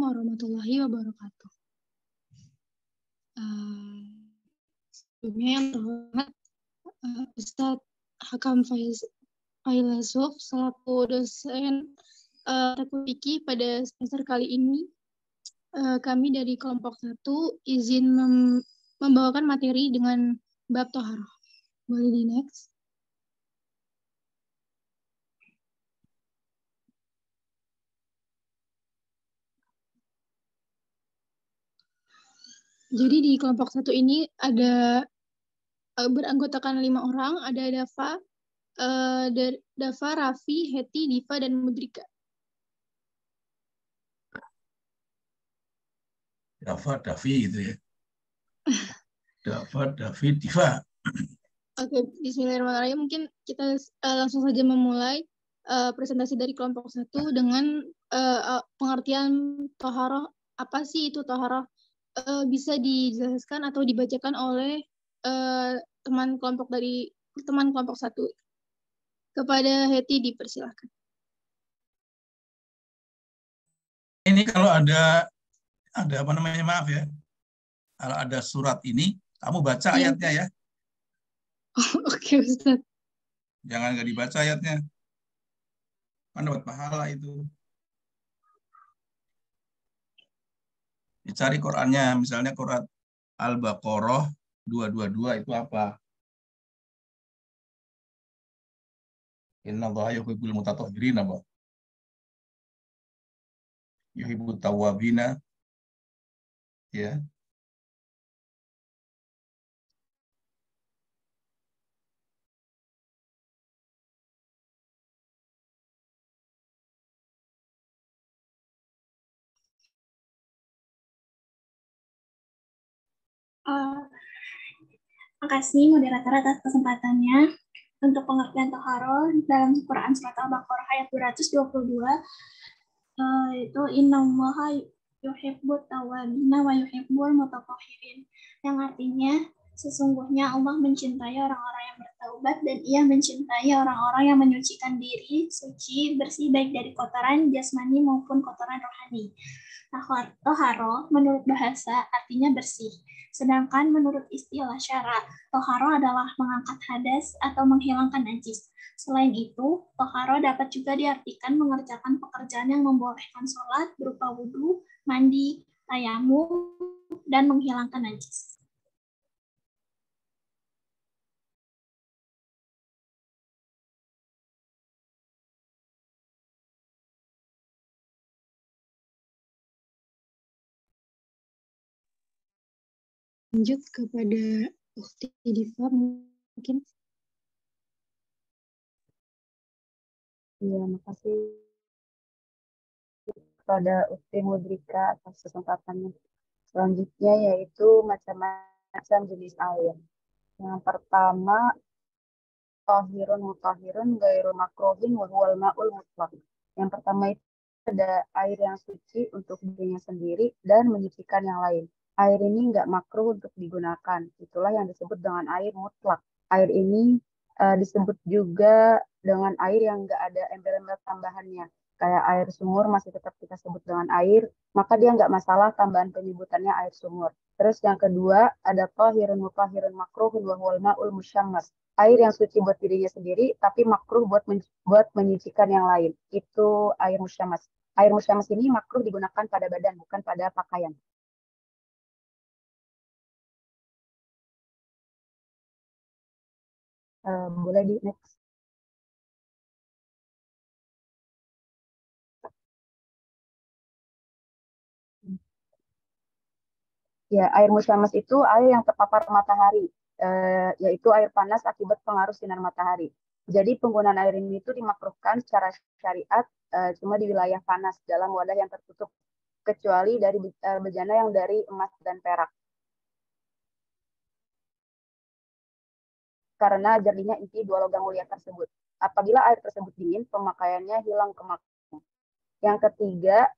warahmatullahi wabarakatuh. Sebelumnya yang terhormat Ustadz Hakam Failasuf selaku dosen Teknik Fikih pada semester kali ini, kami dari kelompok 1 izin membawakan materi dengan bab Toharoh. Boleh di next. Jadi di kelompok 1 ini ada beranggotakan 5 orang, ada Dava, Raffi, Heti, Diva, dan Mudrika. Dava, Davi gitu ya. Dava, Davi, Diva. Oke, bismillahirrahmanirrahim. Mungkin kita langsung saja memulai presentasi dari kelompok 1 dengan pengertian Toharoh. Apa sih itu Toharoh? Bisa dijelaskan atau dibacakan oleh teman kelompok 1. Kepada Heti dipersilahkan. Ini kalau ada apa namanya, maaf ya. Kalau ada surat ini, kamu baca ayatnya ya. Oke, Ustaz. Jangan nggak dibaca ayatnya. Kan dapat pahala itu. Dicari Qurannya, misalnya Quran Al-Baqarah 222 itu apa? Innallaha yuhibbul mutatahhirin apa? Yuhibbut tawwabina, ya. Makasih moderator atas kesempatannya. Untuk pengertian Toharoh dalam Quran Surat Al-Baqarah ayat 222, itu innallaha yuhibbut tawwabina wa yuhibbul mutatahhirin, yang artinya sesungguhnya Allah mencintai orang-orang yang bertaubat dan Ia mencintai orang-orang yang menyucikan diri, suci, bersih baik dari kotoran jasmani maupun kotoran rohani. Toharoh menurut bahasa artinya bersih, sedangkan menurut istilah syara, toharoh adalah mengangkat hadas atau menghilangkan najis. Selain itu, toharoh dapat juga diartikan mengerjakan pekerjaan yang membolehkan sholat berupa wudhu, mandi, tayamum, dan menghilangkan najis. Lanjut kepada Ukti Diva mungkin. Ya, makasih kepada Ukti Mudrika atas kesempatannya. Selanjutnya yaitu macam-macam jenis air. Yang pertama, tahirun mutahirun gairu makruhin wa huwal ma'ul mutlaq. Yang pertama itu ada air yang suci untuk dirinya sendiri dan menyucikan yang lain. Air ini nggak makruh untuk digunakan. Itulah yang disebut dengan air mutlak. Air ini disebut juga dengan air yang nggak ada embel-embel tambahannya. Kayak air sumur masih tetap kita sebut dengan air, maka dia nggak masalah tambahan penyebutannya air sumur. Terus yang kedua, ada tahirun mutahirun makruhun wa huwal ma'ul musyammas. Air yang suci buat dirinya sendiri, tapi makruh buat menyucikan yang lain. Itu air musyammas. Air musyammas ini makruh digunakan pada badan, bukan pada pakaian. Boleh di next. Ya, air musyammas itu air yang terpapar matahari, yaitu air panas akibat pengaruh sinar matahari. Jadi penggunaan air ini itu dimakruhkan secara syariat cuma di wilayah panas dalam wadah yang tertutup, kecuali dari bejana yang dari emas dan perak. Karena jerninya inti dua logam mulia tersebut. Apabila air tersebut dingin, pemakaiannya hilang kemakruhan. Yang ketiga,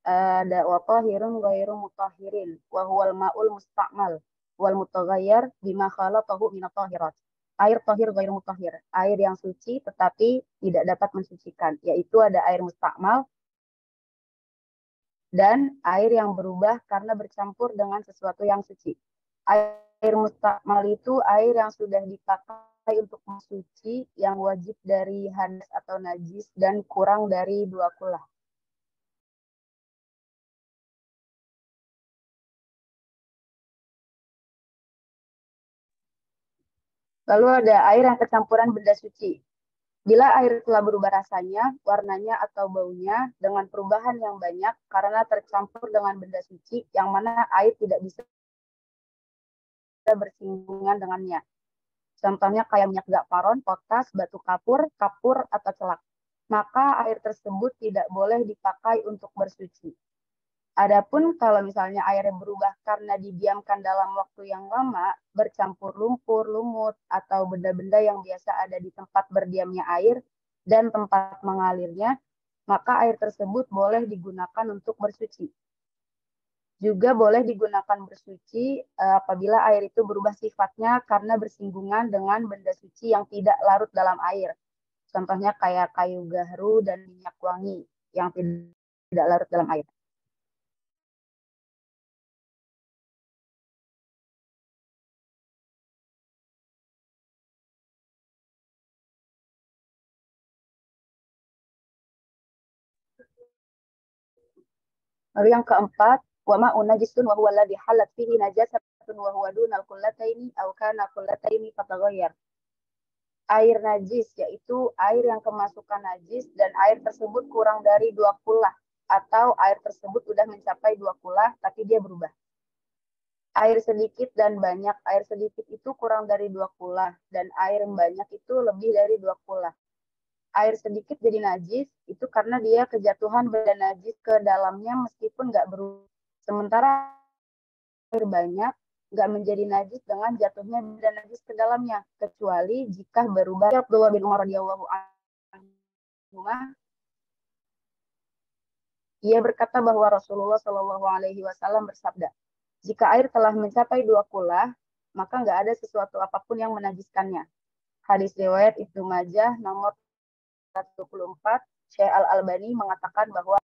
ada wa tahirun ghairu mutahhirin wa huwal ma'ul musta'mal wal mutaghayyir bima khalaqahu min at-tahirat. Air tahir ghairu mutahhir, air yang suci tetapi tidak dapat mensucikan, yaitu ada air musta'mal dan air yang berubah karena bercampur dengan sesuatu yang suci. Air mustakmal itu air yang sudah dipakai untuk mensuci yang wajib dari hadas atau najis dan kurang dari 2 kulah. Lalu ada air yang kecampuran benda suci. Bila air telah berubah rasanya, warnanya, atau baunya dengan perubahan yang banyak karena tercampur dengan benda suci yang mana air tidak bisa bersinggungan dengannya. Contohnya kayak minyak za'faron, potas, batu kapur, atau celak. Maka air tersebut tidak boleh dipakai untuk bersuci. Adapun kalau misalnya airnya berubah karena didiamkan dalam waktu yang lama, bercampur lumpur, lumut, atau benda-benda yang biasa ada di tempat berdiamnya air dan tempat mengalirnya, maka air tersebut boleh digunakan untuk bersuci. Juga boleh digunakan bersuci apabila air itu berubah sifatnya karena bersinggungan dengan benda suci yang tidak larut dalam air. Contohnya kayak kayu gahru dan minyak wangi yang tidak larut dalam air. Lalu yang keempat, wa ma'un najisun wa huwa alladhi halat fihi najasatun wa huwa dunal qullataini aw kana qullataini fataghayyar. Air najis yaitu air yang kemasukan najis dan air tersebut kurang dari 2 kulah atau air tersebut sudah mencapai 2 kulah tapi dia berubah. Air sedikit dan banyak, air sedikit itu kurang dari 2 kulah dan air banyak itu lebih dari 2 kulah. Air sedikit jadi najis itu karena dia kejatuhan benda najis ke dalamnya meskipun nggak berubah. Sementara air banyak nggak menjadi najis dengan jatuhnya benda najis ke dalamnya, kecuali jika berubah. Abdullah bin Umar radhiyallahu anhu, ia berkata bahwa Rasulullah Shallallahu Alaihi Wasallam bersabda, jika air telah mencapai 2 kulah, maka nggak ada sesuatu apapun yang menajiskannya. Hadis riwayat Ibnu Majah nomor 124, Syekh Al-Albani mengatakan bahwa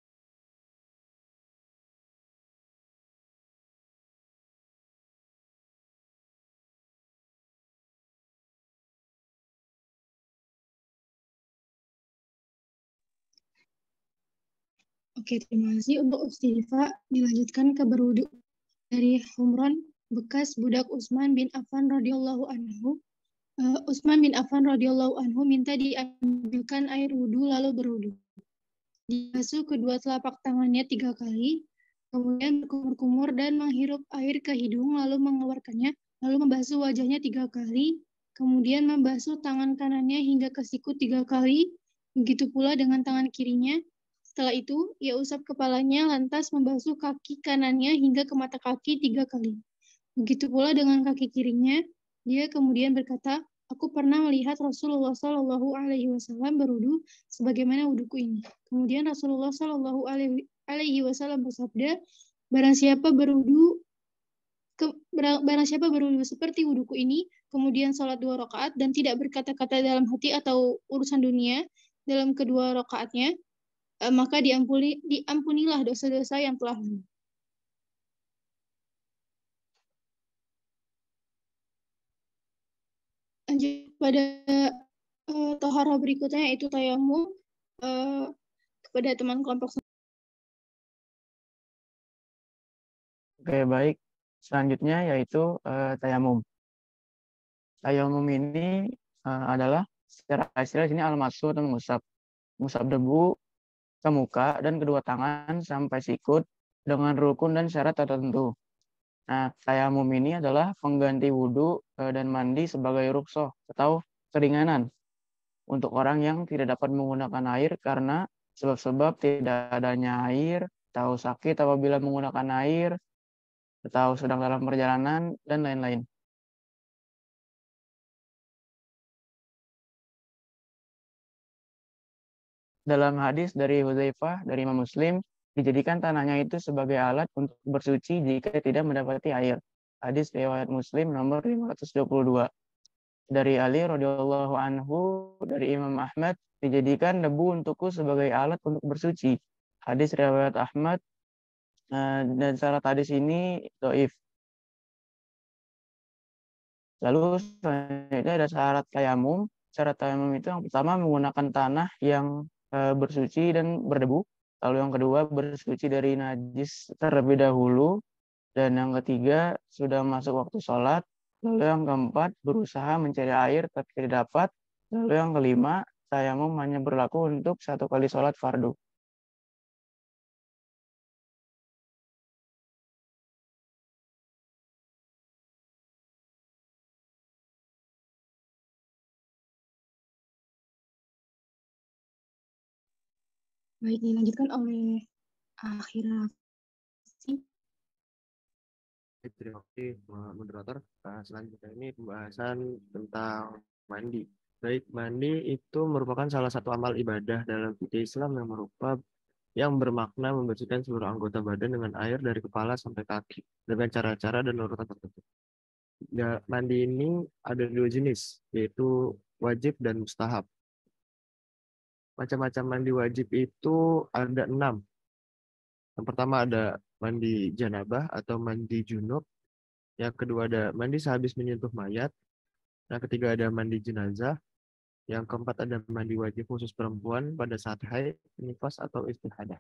Oke, terima kasih untuk Ustifa. Dilanjutkan ke berwudu dari Humron, bekas budak Utsman bin Affan radhiyallahu anhu. Utsman bin Affan radhiyallahu anhu minta diambilkan air wudhu lalu berwudhu. Dibasuh kedua telapak tangannya 3 kali, kemudian berkumur-kumur dan menghirup air ke hidung lalu mengeluarkannya, lalu membasuh wajahnya 3 kali, kemudian membasuh tangan kanannya hingga ke siku 3 kali, begitu pula dengan tangan kirinya. Setelah itu, ia usap kepalanya lantas membasuh kaki kanannya hingga ke mata kaki 3 kali. Begitu pula dengan kaki kirinya. Dia kemudian berkata, aku pernah melihat Rasulullah Shallallahu Alaihi Wasallam berwudu sebagaimana wuduku ini. Kemudian Rasulullah Shallallahu Alaihi Wasallam bersabda, barang siapa berwudu seperti wuduku ini, kemudian sholat 2 rakaat dan tidak berkata-kata dalam hati atau urusan dunia dalam kedua rakaatnya, maka diampunilah dosa-dosa yang telah lalu. Lanjut pada tohara berikutnya yaitu tayamum kepada teman kelompok. Oke, baik. Selanjutnya yaitu tayamum. Tayamum ini adalah secara istilah sini al-mashu atau mengusap debu ke muka dan kedua tangan sampai sikut dengan rukun dan syarat tertentu. Nah, tayamum ini adalah pengganti wudhu dan mandi sebagai rukhsah atau keringanan untuk orang yang tidak dapat menggunakan air karena sebab-sebab tidak adanya air, atau sakit apabila menggunakan air, atau sedang dalam perjalanan, dan lain-lain. Dalam hadis dari Hudzaifah dari Imam Muslim, dijadikan tanahnya itu sebagai alat untuk bersuci jika tidak mendapati air. Hadis riwayat Muslim nomor 522. Dari Ali radhiyallahu anhu dari Imam Ahmad, dijadikan debu untukku sebagai alat untuk bersuci. Hadis riwayat Ahmad Dan syarat hadis ini dhaif. Lalu selanjutnya ada syarat tayamum. Syarat tayamum itu yang pertama menggunakan tanah yang bersuci dan berdebu. Lalu yang kedua bersuci dari najis terlebih dahulu. Dan yang ketiga sudah masuk waktu sholat. Lalu yang keempat berusaha mencari air tapi tidak dapat. Lalu yang kelima tayamum hanya berlaku untuk satu kali sholat fardu. Baik, dilanjutkan oleh Akhirah. Terima kasih, moderator. Selanjutnya ini pembahasan tentang mandi. Baik, mandi itu merupakan salah satu amal ibadah dalam fikih Islam yang bermakna membersihkan seluruh anggota badan dengan air dari kepala sampai kaki dengan cara-cara dan urutan tertentu. Ya, mandi ini ada dua jenis, yaitu wajib dan mustahab. Macam-macam mandi wajib itu ada 6. Yang pertama ada mandi janabah atau mandi junub. Yang kedua ada mandi sehabis menyentuh mayat. Yang ketiga ada mandi jenazah. Yang keempat ada mandi wajib khusus perempuan pada saat haid, nifas atau istihadah.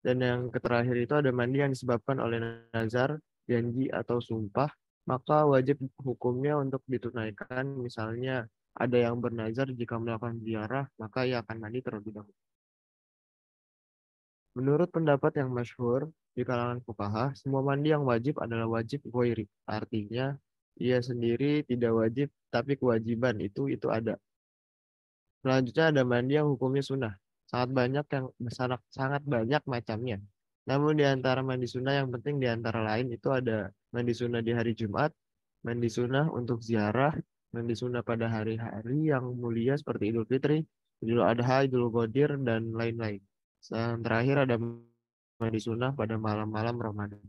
Dan yang terakhir itu ada mandi yang disebabkan oleh nazar, janji atau sumpah, maka wajib hukumnya untuk ditunaikan. Misalnya ada yang bernazar jika melakukan ziarah, maka ia akan mandi terlebih dahulu. Menurut pendapat yang masyhur di kalangan fuqaha, semua mandi yang wajib adalah wajib ghairi. Artinya, ia sendiri tidak wajib, tapi kewajiban itu ada. Selanjutnya ada mandi yang hukumnya sunnah. Sangat banyak macamnya. Namun di antara mandi sunnah yang penting di antara lain itu ada mandi sunnah di hari Jumat, mandi sunnah untuk ziarah, mandi sunnah pada hari-hari yang mulia seperti Idul Fitri, Idul Adha, Idul Qadir, dan lain-lain. Yang terakhir ada mandi sunnah pada malam-malam Ramadan.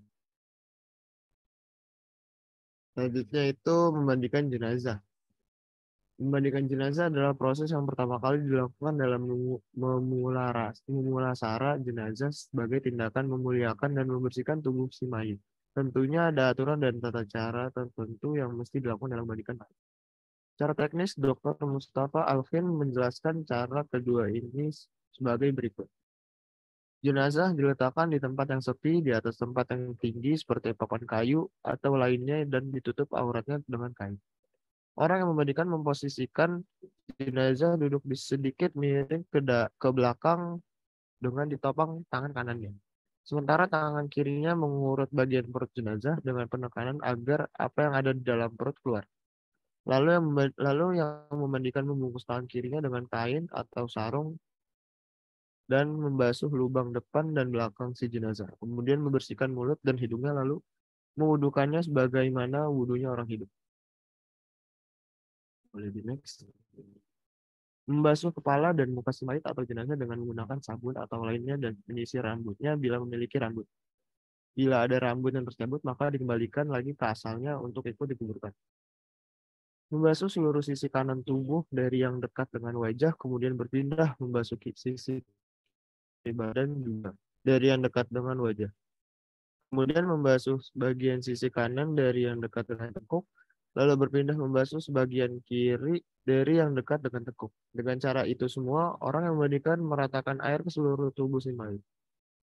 Selanjutnya itu memandikan jenazah. Memandikan jenazah adalah proses yang pertama kali dilakukan dalam memulasara jenazah sebagai tindakan memuliakan dan membersihkan tubuh si mayit. Tentunya ada aturan dan tata cara tertentu yang mesti dilakukan dalam memandikan mayit. Secara teknis, Dr. Mustafa Alvin menjelaskan cara kedua ini sebagai berikut. Jenazah diletakkan di tempat yang sepi, di atas tempat yang tinggi seperti papan kayu atau lainnya dan ditutup auratnya dengan kain. Orang yang memandikan memposisikan jenazah duduk di sedikit miring ke belakang dengan ditopang tangan kanannya. Sementara tangan kirinya mengurut bagian perut jenazah dengan penekanan agar apa yang ada di dalam perut keluar. Lalu yang memandikan membungkus tangan kirinya dengan kain atau sarung dan membasuh lubang depan dan belakang si jenazah. Kemudian membersihkan mulut dan hidungnya lalu mewudukannya sebagaimana wudunya orang hidup. Boleh di next. Membasuh kepala dan muka si mayit atau jenazah dengan menggunakan sabun atau lainnya dan menyisir rambutnya bila memiliki rambut. Bila ada rambut yang tercabut, maka dikembalikan lagi ke asalnya untuk ikut dikuburkan. Membasuh seluruh sisi kanan tubuh dari yang dekat dengan wajah, kemudian berpindah membasuh sisi badan juga dari yang dekat dengan wajah. Kemudian membasuh bagian sisi kanan dari yang dekat dengan tekuk, lalu berpindah membasuh sebagian kiri dari yang dekat dengan tekuk. Dengan cara itu semua, orang yang memandikan meratakan air ke seluruh tubuh si mayit.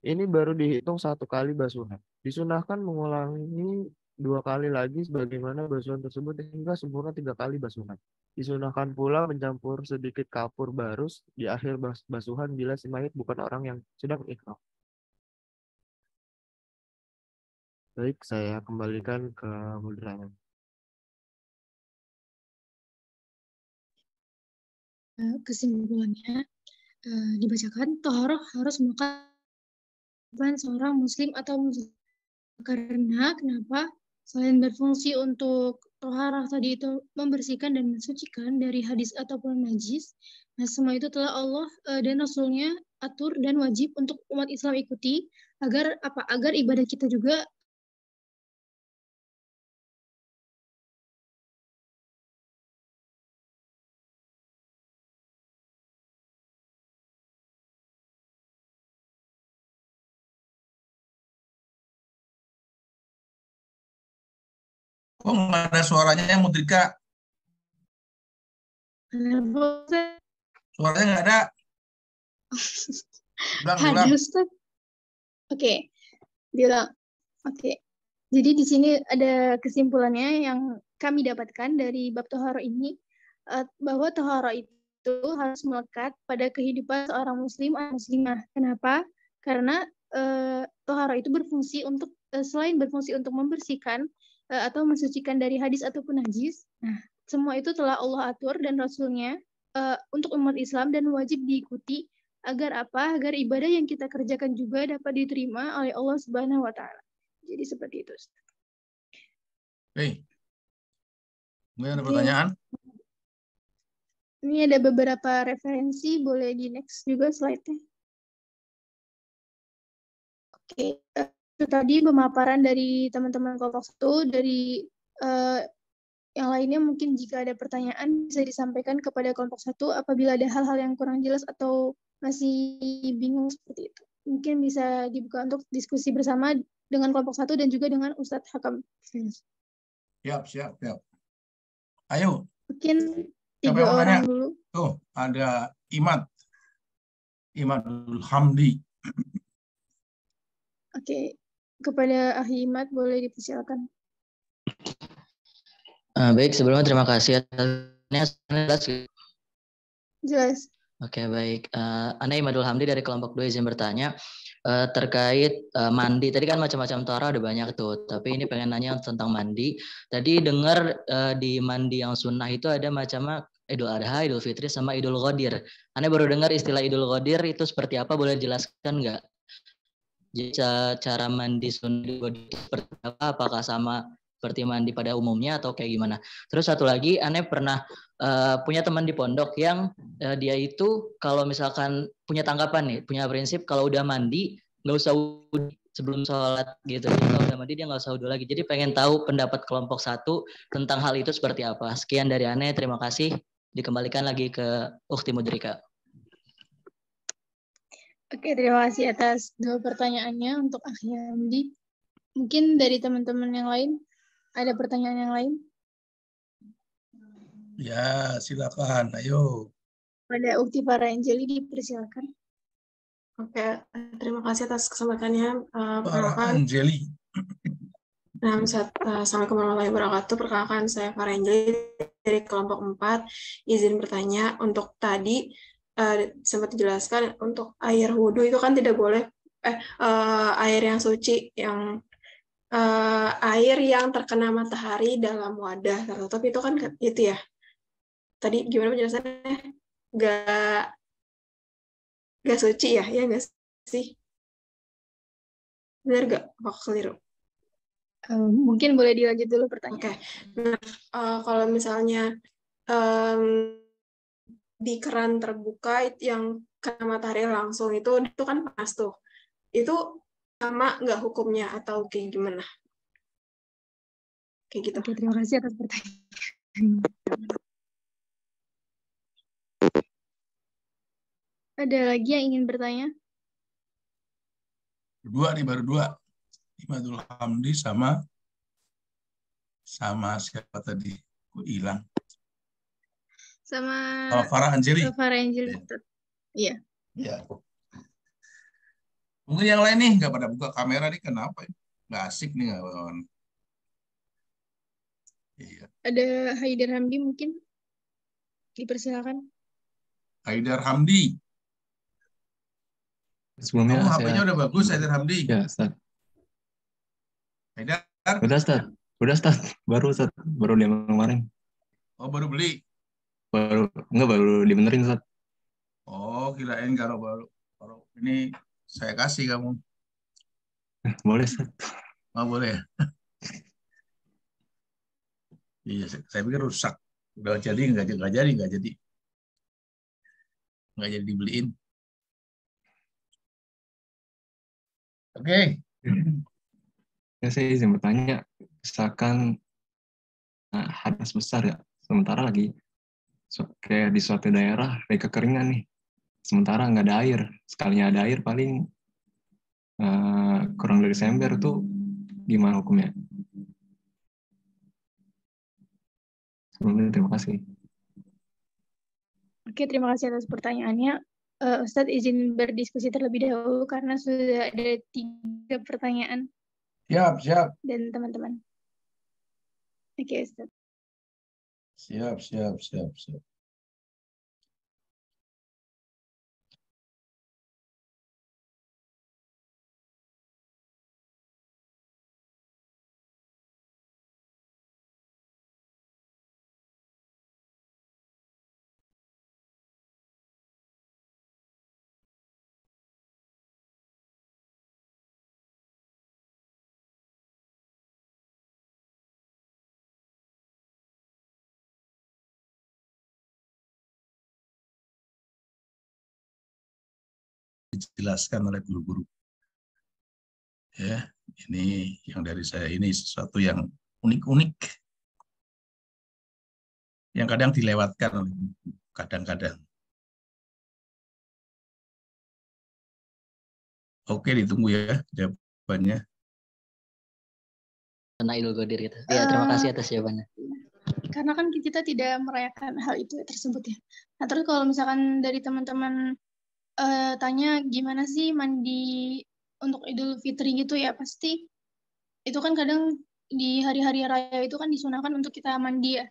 Ini baru dihitung 1 kali basuhan. Disunahkan mengulangi 2 kali lagi sebagaimana basuhan tersebut hingga sempurna 3 kali basuhan. Disunahkan pula mencampur sedikit kapur barus di akhir basuhan bila si mayit bukan orang yang sedang ikhram. Baik, saya kembalikan ke moderator. Kesimpulannya dibacakan, toharoh harus melakukan seorang muslim atau muslim. Karena kenapa? Selain berfungsi untuk toharah tadi itu membersihkan dan mensucikan dari hadis ataupun najis, nah semua itu telah Allah dan Rasulnya atur dan wajib untuk umat Islam ikuti agar ibadah kita juga Kok nggak ada suaranya yang Mudrika? Suaranya nggak ada. Ada, Ulang. Ustaz. Oke, diulang. Oke. Jadi di sini ada kesimpulannya yang kami dapatkan dari bab toharo ini, bahwa toharo itu harus melekat pada kehidupan seorang muslim atau muslimah. Kenapa? Karena toharo itu berfungsi untuk selain berfungsi untuk membersihkan atau mensucikan dari hadis ataupun najis. Nah, semua itu telah Allah atur dan Rasulnya untuk umat Islam dan wajib diikuti agar apa? Agar ibadah yang kita kerjakan juga dapat diterima oleh Allah Subhanahu wa taala. Jadi seperti itu. Oke. Mungkin ada Oke. pertanyaan? Ini ada beberapa referensi, boleh di next juga slide-nya. Oke, itu tadi pemaparan dari teman-teman kelompok 1. Dari yang lainnya mungkin jika ada pertanyaan bisa disampaikan kepada kelompok 1 apabila ada hal-hal yang kurang jelas atau masih bingung seperti itu. Mungkin bisa dibuka untuk diskusi bersama dengan kelompok 1 dan juga dengan Ustadz Hakam. Siap. Ayo. Mungkin Siapa 3 yang mau orang nanya? dulu. Tuh, ada Imadul Hamdi. Oke, kepada Ahli Imad boleh dipersilakan. Baik, sebelumnya terima kasih atas Jelas. Oke, baik. Ana Imadul Hamdi dari kelompok 2 izin bertanya terkait mandi. Tadi kan macam-macam tohara ada banyak tuh, tapi ini pengen nanya tentang mandi. Tadi dengar di mandi yang sunnah itu ada macam Idul Adha, Idul Fitri, sama Idul Qadir. Ana baru dengar istilah Idul Qadir itu seperti apa, boleh jelaskan nggak? Jadi cara mandi sunnah itu seperti apa? Apakah sama seperti mandi pada umumnya atau kayak gimana? Terus satu lagi, Ane pernah punya teman di pondok yang dia itu kalau misalkan punya tanggapan nih, punya prinsip kalau udah mandi nggak usah wudhu sebelum sholat gitu. Jadi kalau udah mandi dia nggak usah wudhu lagi. Jadi pengen tahu pendapat kelompok 1 tentang hal itu seperti apa. Sekian dari Ane, terima kasih. Dikembalikan lagi ke Ukhti Mudrika. Oke, terima kasih atas 2 pertanyaannya untuk Akhi Hamdi. Mungkin dari teman-teman yang lain, ada pertanyaan yang lain? Ya, silakan. Ayo. Pada Ukti Farangeli dipersilakan. Oke, terima kasih atas kesempatannya. Farangeli. Assalamualaikum warahmatullahi wabarakatuh. Perkenalkan, saya Farangeli dari kelompok 4. Izin bertanya, untuk tadi sempat dijelaskan untuk air wudhu itu kan tidak boleh air yang suci, yang air yang terkena matahari dalam wadah tertutup itu kan itu ya. Tadi gimana penjelasannya? Gak suci ya? Ya nggak sih? Benar nggak? Apa keliru? Mungkin boleh dilanjut dulu pertanyaan. Oke. Nah, kalau misalnya di keran terbuka yang kena matahari langsung itu kan panas tuh. Itu sama nggak hukumnya atau kayak gimana? Kayak gitu. Oke, terima kasih atas pertanyaan. Ada lagi yang ingin bertanya? Baru dua. Imadul Hamdi sama siapa tadi? Kok hilang? Sama Farah Anjeli. Farah Anjeli. Iya. Ya. Mungkin yang lain nih nggak pada buka kamera nih, kenapa? Nggak asik nih kawan. Iya. Ada Haidar Hamdi mungkin dipersilakan. Haidar Hamdi. Sebelumnya HP-nya udah bagus, Haidar Hamdi. Ya, Ustaz. Haidar? Udah, Ustaz. Baru, Ustaz. Baru dia kemarin. Oh, baru beli? Baru dibenerin, Ustaz. Oh, kirain kalau ini saya kasih kamu. Boleh, Ustaz. Oh, boleh. Iya, saya pikir rusak. Udah jadi, nggak jadi dibeliin. Oke. Ya, saya izin bertanya, misalkan hadas besar ya, sementara lagi kayak di suatu daerah lagi kekeringan nih, sementara nggak ada air, sekalinya ada air paling kurang dari seember tuh gimana hukumnya? Sebelumnya terima kasih. Oke, terima kasih atas pertanyaannya. Ustadz izin berdiskusi terlebih dahulu karena sudah ada 3 pertanyaan Siap. dan teman-teman. Oke, Ustadz. Siap. Dijelaskan oleh guru-guru. Ya, ini yang dari saya ini sesuatu yang unik-unik. Yang kadang dilewatkan oleh guru, kadang-kadang. Oke, ditunggu ya jawabannya. Nailul Qadir gitu. Ya, terima kasih atas jawabannya. Karena kan kita tidak merayakan hal itu tersebut ya. Nah, terus kalau misalkan dari teman-teman tanya gimana sih mandi untuk Idul Fitri gitu ya, pasti itu kan kadang di hari-hari raya itu kan disunahkan untuk kita mandi ya.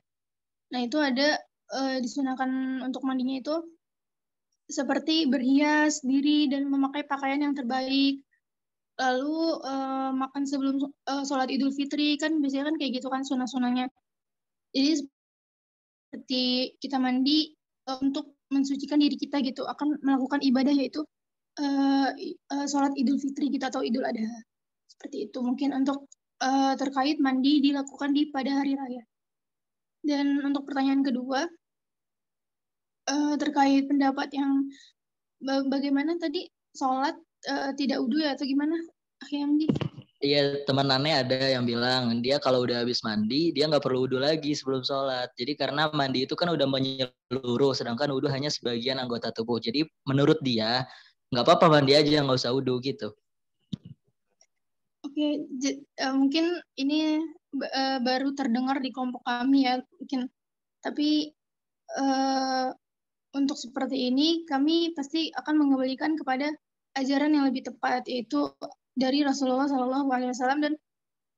Nah, itu ada disunahkan untuk mandinya itu seperti berhias diri dan memakai pakaian yang terbaik. Lalu makan sebelum sholat Idul Fitri kan biasanya kan kayak gitu kan sunah-sunahnya. Jadi seperti kita mandi untuk mensucikan diri kita gitu, akan melakukan ibadah yaitu sholat Idul Fitri gitu atau Idul Adha. Seperti itu mungkin untuk terkait mandi dilakukan pada hari raya. Dan untuk pertanyaan kedua terkait pendapat yang bagaimana tadi sholat tidak wudu ya atau gimana? Akhirnya Iya, teman aneh ada yang bilang dia kalau udah habis mandi dia nggak perlu wudhu lagi sebelum sholat. Jadi karena mandi itu kan udah menyeluruh, sedangkan wudhu hanya sebagian anggota tubuh. Jadi menurut dia nggak apa-apa mandi aja, nggak usah wudhu gitu. Oke, mungkin ini baru terdengar di kelompok kami ya, mungkin. Tapi untuk seperti ini kami pasti akan mengembalikan kepada ajaran yang lebih tepat, yaitu dari Rasulullah SAW dan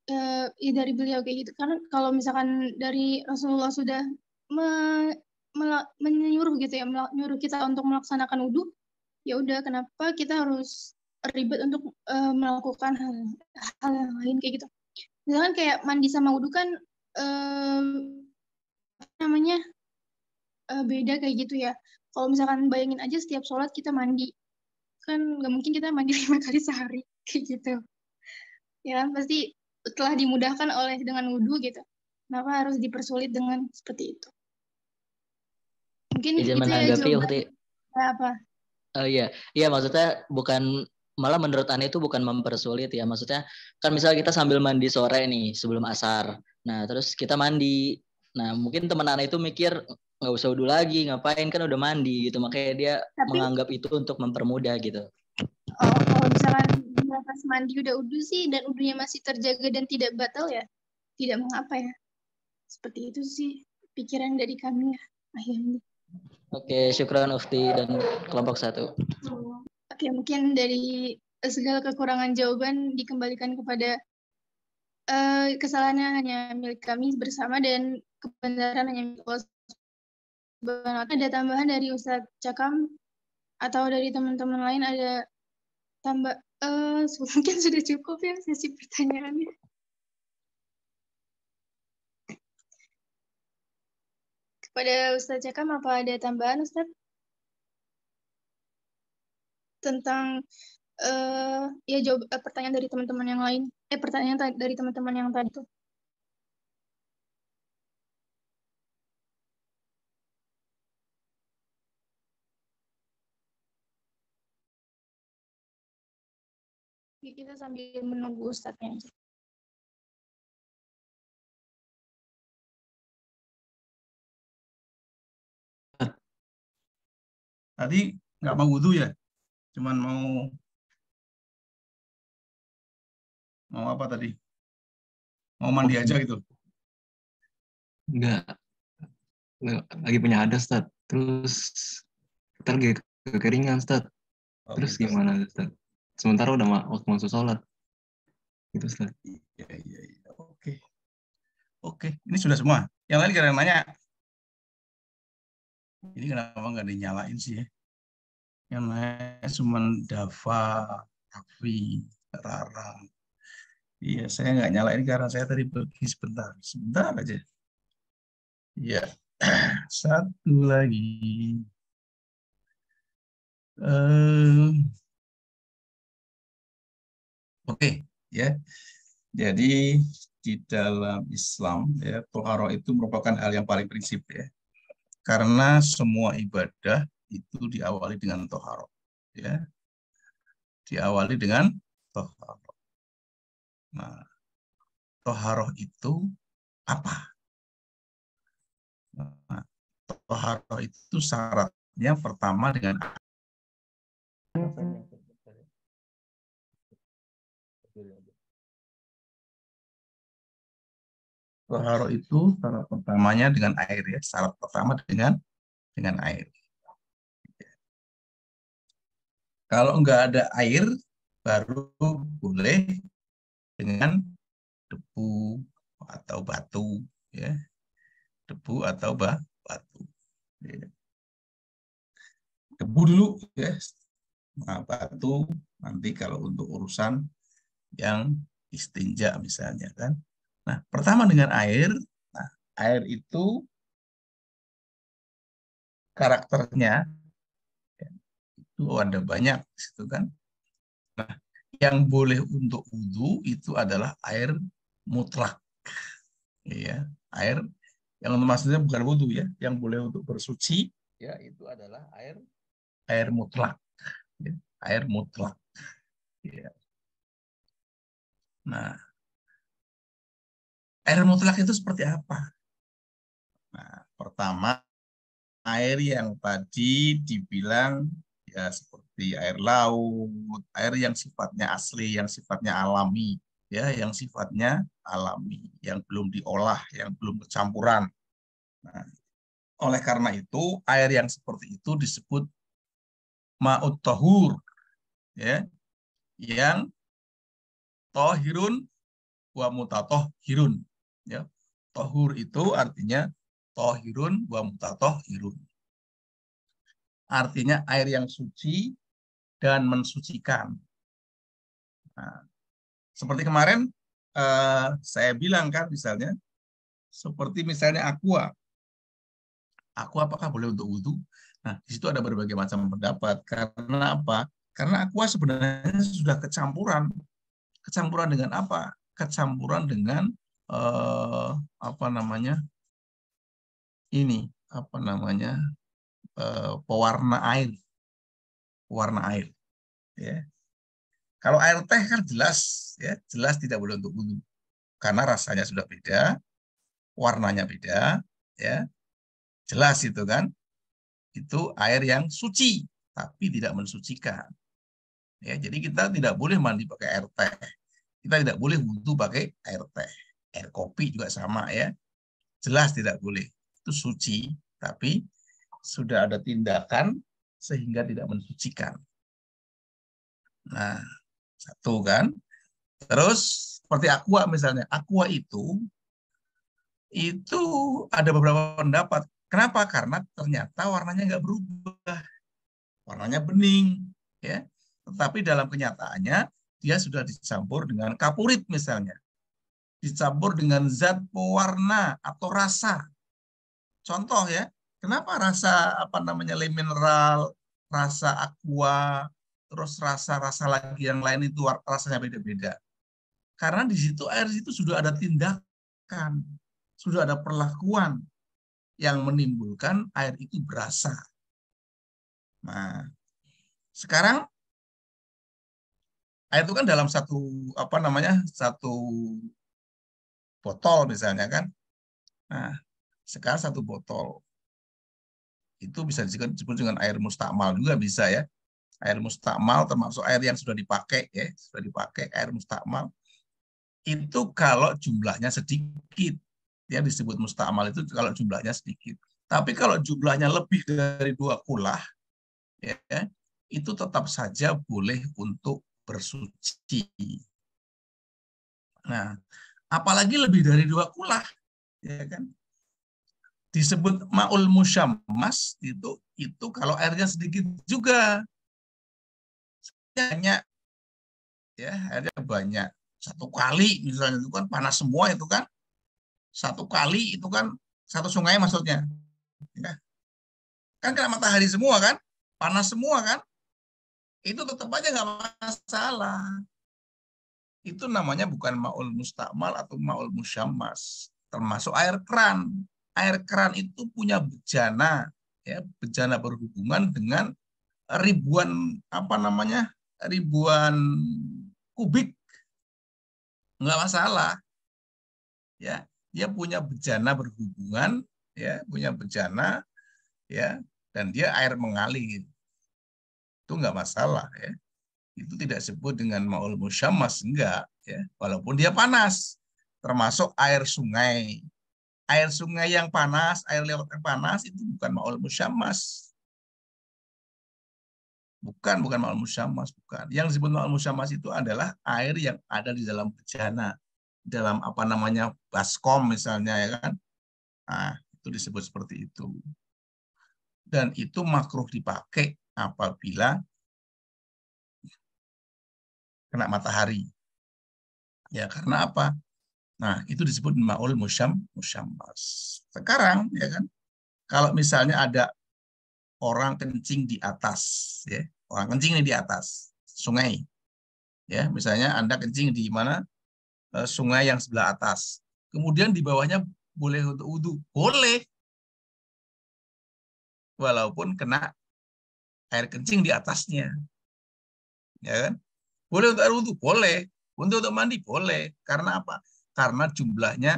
ya dari beliau kayak gitu. Karena kalau misalkan dari Rasulullah sudah menyuruh gitu ya, menyuruh kita untuk melaksanakan wudhu, ya udah kenapa kita harus ribet untuk melakukan hal yang lain kayak gitu. Misalkan kayak mandi sama wudhu kan namanya beda kayak gitu ya. Kalau misalkan bayangin aja setiap sholat kita mandi, kan nggak mungkin kita mandi 5 kali sehari kayak gitu. Ya kan pasti telah dimudahkan oleh dengan wudhu gitu. Kenapa harus dipersulit dengan seperti itu? Mungkin Izin itu ya menanggapi, jawaban. Apa? Oh iya, maksudnya bukan, malah menurut Anda itu bukan mempersulit ya. Maksudnya kan misalnya kita sambil mandi sore nih sebelum asar. Nah terus kita mandi. Nah mungkin teman Anda itu mikir nggak usah wudhu lagi, ngapain kan udah mandi gitu. Makanya dia menganggap itu untuk mempermudah gitu. Oh, kalau misalkan pas mandi udah wudhu sih dan wudhunya masih terjaga dan tidak batal ya, tidak mengapa ya. Seperti itu sih pikiran dari kami ya, akhirnya. Oke, syukran Ufti dan kelompok 1. Oke, mungkin dari segala kekurangan jawaban dikembalikan kepada kesalahannya hanya milik kami bersama dan kebenaran hanya milik Allah. Ada tambahan dari Ustadz Cakam atau dari teman-teman lain ada tambah mungkin sudah cukup ya sesi pertanyaannya. Kepada Ustadz Cakam apa ada tambahan Ustadz? Tentang ya jawab pertanyaan dari teman-teman yang lain. Pertanyaan dari teman-teman yang tadi tuh. Kita sambil menunggu Ustadznya aja. Tadi nggak mau wudhu ya, cuman mau apa tadi? Mau mandi aja gitu? Enggak, lagi punya hadas, Ustaz. Terus kita lagi kekeringan, Ustaz. Terus gitu. gimana, Ustaz? Sementara udah waktu masuk sholat. Gitu, Ustaz. Iya. Oke. Ini sudah semua. Yang lain kadang nanya, ini kenapa nggak dinyalain sih ya? Yang nanya cuma Dava, Raffi, Rara. Iya, saya nggak nyalain karena saya tadi pergi sebentar. Sebentar aja. Iya. Satu lagi. Oke, ya. Jadi di dalam Islam ya, toharoh itu merupakan hal yang paling prinsip ya. Karena semua ibadah itu diawali dengan toharoh, ya. Diawali dengan toharoh. Nah, toharoh itu apa? Nah, toharoh itu syaratnya pertama dengan toharoh itu syarat pertamanya dengan air ya. Syarat pertama dengan air. Kalau enggak ada air, baru boleh dengan debu atau batu, ya. Debu atau batu. Ya. Debu dulu, ya. Nah, batu nanti kalau untuk urusan yang istinja misalnya kan. Nah, pertama dengan air. Nah, air itu karakternya itu ada banyak di situ kan. Nah, yang boleh untuk wudhu itu adalah air mutlak. Ya, air yang maksudnya bukan wudhu ya, yang boleh untuk bersuci ya itu adalah air mutlak. Ya, air mutlak. Ya. Nah, air mutlak itu seperti apa? Nah, pertama air yang tadi dibilang ya seperti air laut, air yang sifatnya asli, yang sifatnya alami, ya, yang sifatnya alami, yang belum diolah, yang belum kecampuran. Nah, oleh karena itu, air yang seperti itu disebut ma'ut tahur, ya, yang tohirun wa mutatohirun. Ya. Tohur itu artinya tohirun wa mutatohirun. Artinya air yang suci dan mensucikan. Nah, seperti kemarin saya bilang kan misalnya, seperti misalnya aqua. Aqua apakah boleh untuk wudhu? Nah, di situ ada berbagai macam pendapat. Karena apa? Karena aqua sebenarnya sudah kecampuran. Kecampuran dengan apa? Kecampuran dengan apa namanya? Ini apa namanya? Pewarna air. Pewarna air. Ya. Kalau air teh kan jelas, ya jelas tidak boleh untuk wudhu karena rasanya sudah beda, warnanya beda, ya jelas itu kan, itu air yang suci tapi tidak mensucikan. Ya, jadi kita tidak boleh mandi pakai air teh, kita tidak boleh wudhu pakai air teh, air kopi juga sama ya, jelas tidak boleh, itu suci tapi sudah ada tindakan sehingga tidak mensucikan. Nah, satu kan. Terus seperti aqua misalnya, aqua itu ada beberapa pendapat. Kenapa? Karena ternyata warnanya nggak berubah, warnanya bening, ya. Tetapi dalam kenyataannya dia sudah dicampur dengan kapurit misalnya, dicampur dengan zat pewarna atau rasa. Contoh ya, kenapa rasa apa namanya le mineral, rasa aqua, terus rasa-rasa lagi yang lain itu rasanya beda-beda. Karena di situ air itu sudah ada tindakan, sudah ada perlakuan yang menimbulkan air itu berasa. Nah, sekarang air itu kan dalam satu apa namanya satu botol misalnya kan. Nah, sekarang satu botol itu bisa disebut dengan air mustakmal juga bisa ya. Air mustakmal termasuk air yang sudah dipakai ya, sudah dipakai air mustakmal. Itu kalau jumlahnya sedikit, ya disebut mustakmal itu kalau jumlahnya sedikit. Tapi kalau jumlahnya lebih dari 2 kulah, ya, itu tetap saja boleh untuk bersuci. Nah, apalagi lebih dari 2 kulah, ya kan? Disebut ma'ul musyammas itu kalau airnya sedikit juga. Banyak, ya, airnya banyak. 1 kali misalnya itu kan panas semua itu kan. 1 kali itu kan 1 sungai maksudnya. Ya. Kan kena matahari semua kan, panas semua kan, itu tetap aja nggak masalah. Itu namanya bukan ma'ul mustakmal atau ma'ul musyammas. Termasuk air keran. Air keran itu punya bejana, ya, bejana berhubungan dengan ribuan ribuan kubik, nggak masalah. Ya, dia punya bejana berhubungan, ya, punya bejana, ya, dan dia air mengalir. Itu nggak masalah, ya. Itu tidak disebut dengan ma'ul musyammas, enggak, ya, walaupun dia panas. Termasuk air sungai. Air sungai yang panas, air lewat yang panas itu bukan ma'ul musyammas. Bukan ma'ul musyammas, bukan. Yang disebut ma'ul musyammas itu adalah air yang ada di dalam bejana, dalam baskom misalnya, ya kan. Nah, itu disebut seperti itu. Dan itu makruh dipakai apabila kena matahari. Ya, karena apa? Nah, itu disebut ma'ul musyammas. Sekarang, ya kan, kalau misalnya ada orang kencing di atas, ya, orang kencing di atas sungai, ya, misalnya Anda kencing di mana, sungai yang sebelah atas, kemudian di bawahnya boleh untuk wudhu, boleh, walaupun kena air kencing di atasnya, ya kan, boleh untuk air wudhu, boleh, untuk mandi, boleh, karena apa? Karena jumlahnya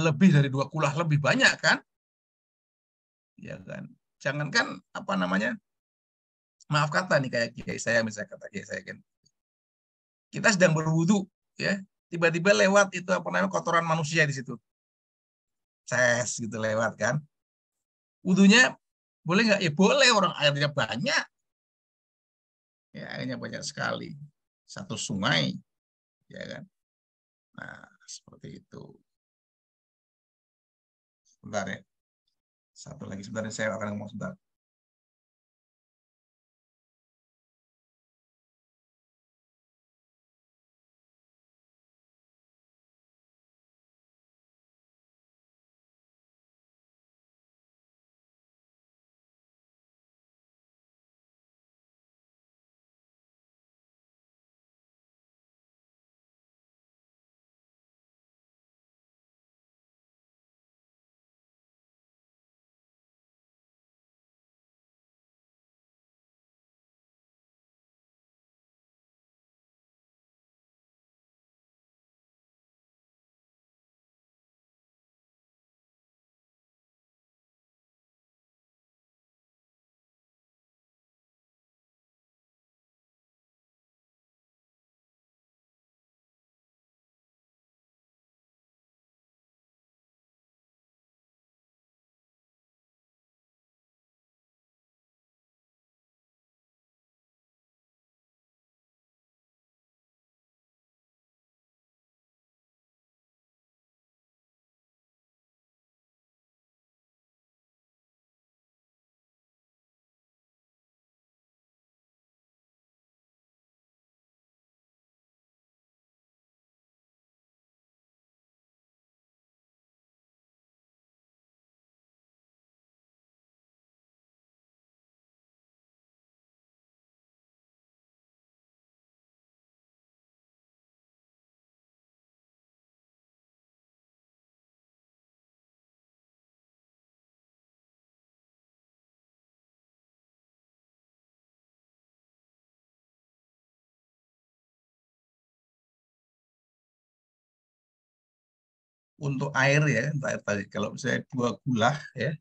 lebih dari 2 kulah, lebih banyak kan, ya kan. Jangankan maaf kata nih, kayak kiai saya, misalnya kata kiai saya kan, kita sedang berwudu, ya, tiba-tiba lewat itu kotoran manusia di situ, ces gitu lewat kan, wudunya boleh nggak? Ya boleh, orang airnya banyak, ya, airnya banyak sekali, 1 sungai, ya kan. Nah, seperti itu. Sebentar ya, satu lagi sebentar, saya akan ngomong sebentar. Untuk air, ya, untuk air tadi, kalau misalnya 2 kulah, ya,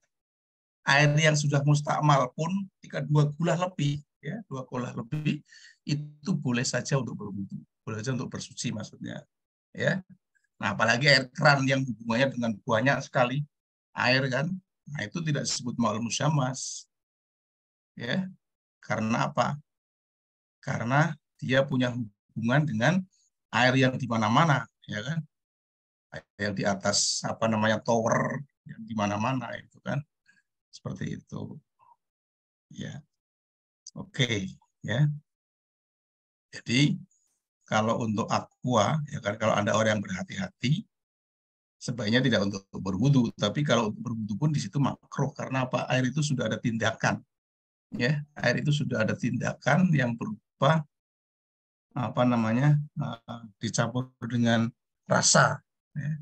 air yang sudah mustakmal pun jika 2 kulah lebih, ya, 2 kulah lebih, itu boleh saja untuk berwudu, boleh saja untuk bersuci maksudnya, ya. Nah, apalagi air keran yang hubungannya dengan banyak sekali air kan, Nah, itu tidak disebut ma'ul musyammas. Ya. Karena apa? Karena dia punya hubungan dengan air yang di mana-mana, ya kan? Yang di atas apa namanya tower yang di mana-mana itu kan. Seperti itu. Ya. Oke, ya. Jadi kalau untuk aqua, ya kan, kalau Anda orang yang berhati-hati, sebaiknya tidak untuk berwudu. Tapi kalau untuk berwudu pun di situ makruh, karena apa? Air itu sudah ada tindakan, ya. Air itu sudah ada tindakan yang berupa apa namanya dicampur dengan rasa, ya.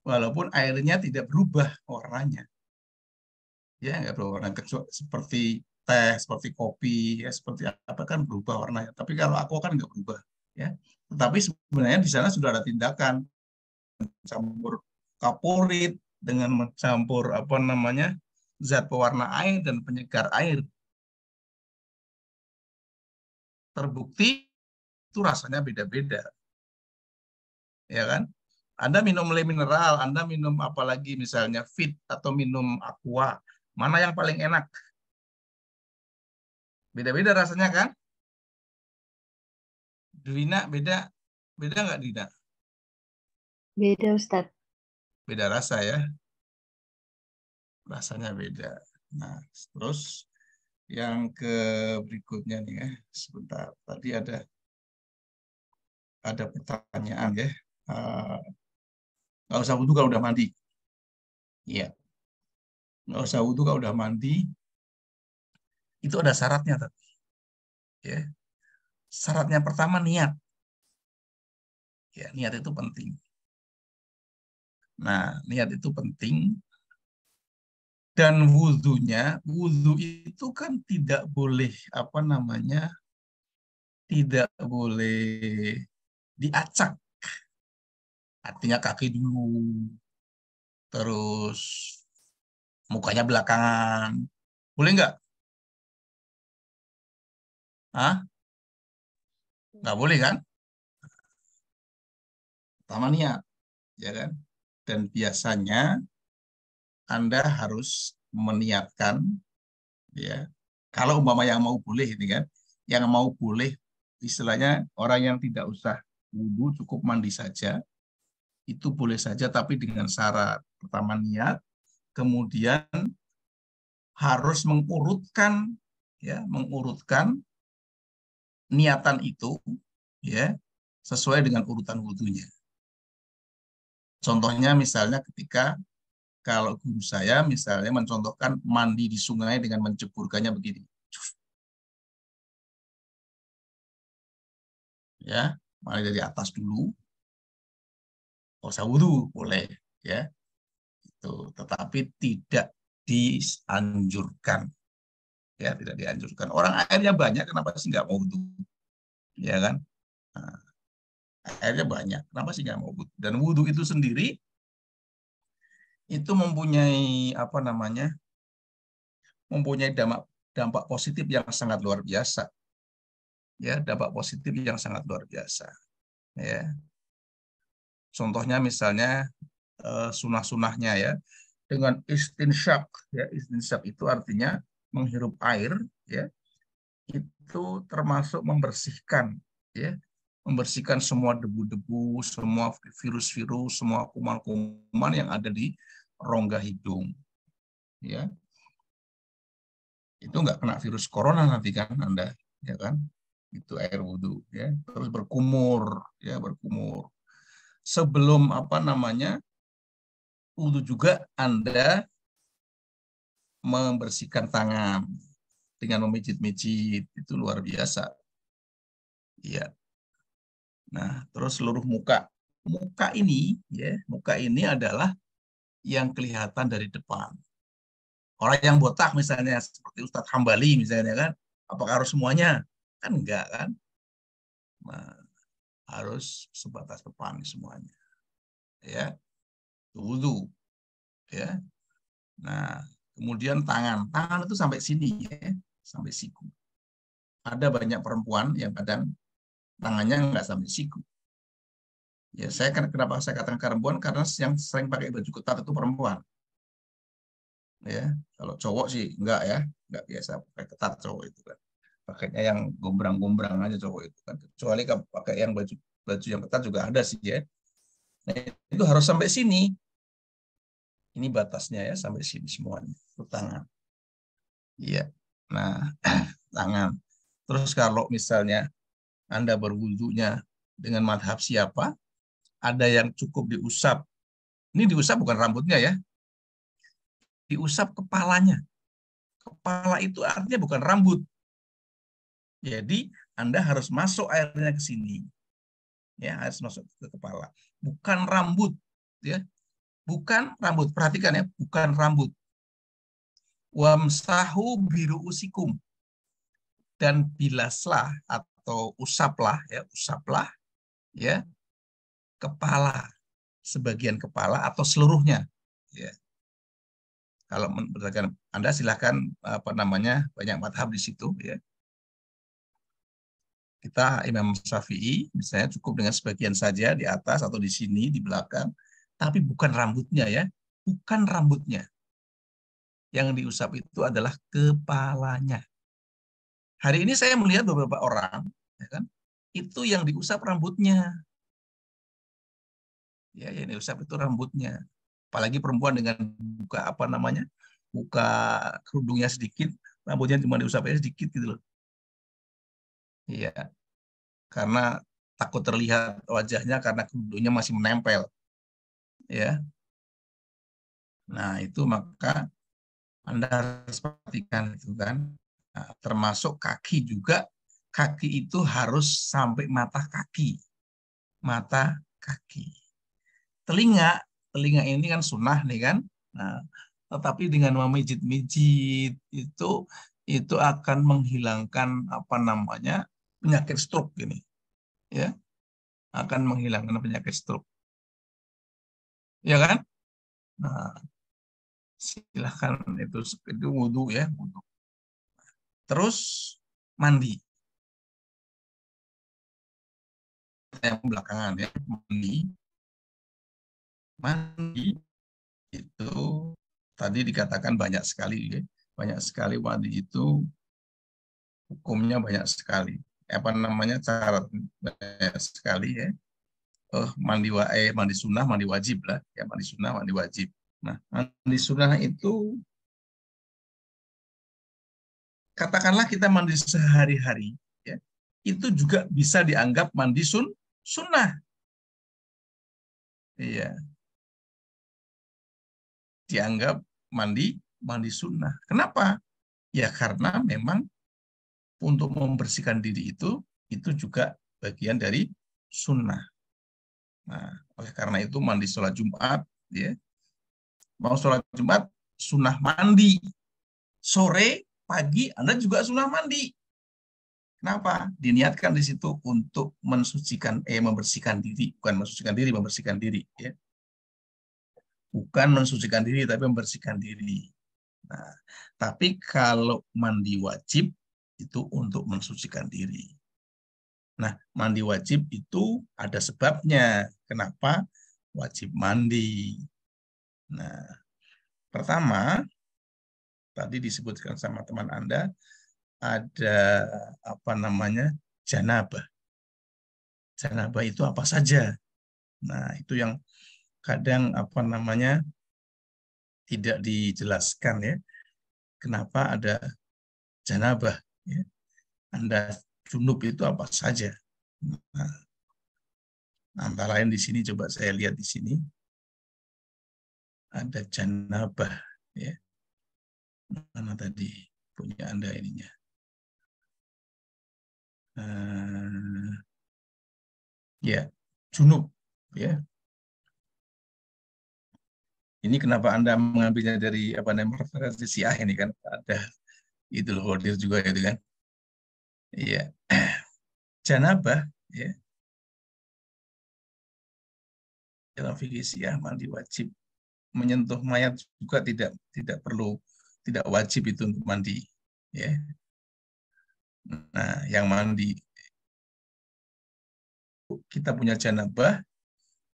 Walaupun airnya tidak berubah warnanya, ya nggak berubah warna, kecuali seperti teh, seperti kopi, ya seperti apa kan berubah warnanya. Tapi kalau aqua kan nggak berubah, ya. Tetapi sebenarnya di sana sudah ada tindakan mencampur kaporit dengan mencampur apa namanya zat pewarna air dan penyegar air. Terbukti itu rasanya beda-beda, ya kan? Anda minum mineral, Anda minum apalagi misalnya fit atau minum aqua, mana yang paling enak? Beda-beda rasanya kan? Dina beda, beda nggak Dina? Beda, Ustadz. Beda rasa ya, rasanya beda. Nah, terus yang ke berikutnya nih ya, sebentar. Tadi ada pertanyaan ya. Nggak usah wudhu kalau udah mandi. Iya. Nggak usah wudhu kalau udah mandi. Itu ada syaratnya tapi. Ya. Syaratnya pertama niat. Ya, niat itu penting. Nah, niat itu penting. Dan wudhunya, wudhu itu kan tidak boleh apa namanya, tidak boleh diacak. Artinya kaki dulu, terus mukanya belakangan. Boleh nggak? Hah? Nggak boleh kan? Pertama niat, ya kan? Dan biasanya Anda harus meniatkan, ya. Kalau umpama yang mau boleh ini kan, yang mau boleh istilahnya orang yang tidak usah wudhu cukup mandi saja, itu boleh saja tapi dengan syarat pertama niat, kemudian harus mengurutkan, ya, mengurutkan niatan itu, ya, sesuai dengan urutan wudhunya. Contohnya misalnya ketika kalau guru saya misalnya mencontohkan mandi di sungai dengan menceburkannya begini. Ya, mandi dari atas dulu. Nggak usah wudhu, boleh, ya. Itu, tetapi tidak dianjurkan. Ya, tidak dianjurkan. Orang airnya banyak, kenapa sih nggak mau wudhu? Ya kan? Nah, airnya banyak, kenapa sih nggak mau wudhu? Dan wudhu itu sendiri itu mempunyai apa namanya, mempunyai dampak positif yang sangat luar biasa, ya, dampak positif yang sangat luar biasa, ya. Contohnya misalnya sunah-sunahnya, ya, dengan istinsyak, ya, istinsyak itu artinya menghirup air, ya, itu termasuk membersihkan, ya, membersihkan semua debu-debu, semua virus-virus, semua kuman-kuman yang ada di rongga hidung, ya. Itu nggak kena virus corona nanti kan Anda, ya kan? Itu air wudhu, ya. Terus berkumur, ya, berkumur. Sebelum apa namanya wudhu juga Anda membersihkan tangan dengan memijit-mijit, itu luar biasa. Iya. Nah, terus seluruh muka. Muka ini, ya, muka ini adalah yang kelihatan dari depan. Orang yang botak misalnya seperti Ustadz Hambali misalnya kan, apakah harus semuanya? Kan enggak kan? Nah, harus sebatas depan semuanya. Ya, wudhu, ya. Nah, kemudian tangan itu sampai sini, ya, sampai siku. Ada banyak perempuan yang kadang tangannya nggak sampai siku. Ya, kenapa saya katakan perempuan, karena yang sering pakai baju ketat itu perempuan. Ya, kalau cowok sih enggak ya, enggak biasa pakai ketat cowok itu kan. Pakainya yang gombrang-gombrang aja cowok itu kan. Kecuali kalau pakai yang baju yang ketat juga ada sih ya. Nah, itu harus sampai sini. Ini batasnya ya, sampai sini semuanya. Itu tangan. Iya. Nah, tangan. Terus kalau misalnya Anda berwudunya dengan madhab siapa, ada yang cukup diusap. Ini diusap bukan rambutnya ya. Diusap kepalanya. Kepala itu artinya bukan rambut. Jadi Anda harus masuk airnya ke sini. Ya, harus masuk ke kepala. Bukan rambut, ya. Bukan rambut. Perhatikan ya, bukan rambut. Wamsahu biru'usikum. Dan bilaslah atau usaplah ya kepala, sebagian kepala atau seluruhnya. Ya. Kalau berdasarkan Anda silakan banyak madhab di situ ya. Kita Imam Syafi'i misalnya cukup dengan sebagian saja di atas atau di sini di belakang, tapi bukan rambutnya ya, bukan rambutnya. Yang diusap itu adalah kepalanya. Hari ini saya melihat beberapa orang, ya kan, itu yang diusap rambutnya. Ya, yang diusap itu rambutnya. Apalagi perempuan dengan buka kerudungnya sedikit, rambutnya cuma diusapnya sedikit gitu loh. Iya, karena takut terlihat wajahnya karena kerudungnya masih menempel. Ya. Nah, itu maka Anda harus perhatikan itu kan. Nah, termasuk kaki juga, kaki itu harus sampai mata kaki. Mata kaki. Telinga ini kan sunnah nih kan. Nah, tetapi dengan memijit-mijit itu akan menghilangkan penyakit stroke ini. Ya. Akan menghilangkan penyakit stroke. Ya kan? Nah, silahkan itu wudhu ya, wudhu. Terus mandi. Yang belakangan ya, mandi itu tadi dikatakan banyak sekali ya. Banyak sekali mandi itu hukumnya banyak sekali. Cara banyak sekali ya. Mandi sunnah, mandi wajib lah ya, mandi sunnah, mandi wajib. Nah, mandi sunnah itu katakanlah kita mandi sehari-hari ya. Itu juga bisa dianggap mandi sunnah. Iya. Dianggap mandi sunnah. Kenapa? Ya karena memang untuk membersihkan diri itu juga bagian dari sunnah. Nah, oleh karena itu mandi sholat Jumat, ya, mau sholat Jumat sunnah mandi. Sore, pagi Anda juga sunnah mandi. Kenapa? Diniatkan di situ untuk membersihkan diri, bukan mensucikan diri, membersihkan diri. Ya. Bukan mensucikan diri, tapi membersihkan diri. Nah, tapi kalau mandi wajib itu untuk mensucikan diri. Nah, mandi wajib itu ada sebabnya. Kenapa wajib mandi? Nah, pertama, tadi disebutkan sama teman Anda, ada janabah. Janabah itu apa saja? Nah, itu yang kadang tidak dijelaskan ya. Kenapa ada janabah? Ya. Anda junub itu apa saja? Nah, antara lain di sini coba saya lihat di sini ada janabah ya. Mana tadi punya Anda ininya? Ya, junub ya. Ini kenapa Anda mengambilnya dari referensi Syiah ini kan ada Idul Qadir juga itu kan. Iya. Janabah ya. Dalam fikih Syiah mandi wajib. Menyentuh mayat juga tidak wajib itu untuk mandi ya. Nah, yang mandi kita punya janabah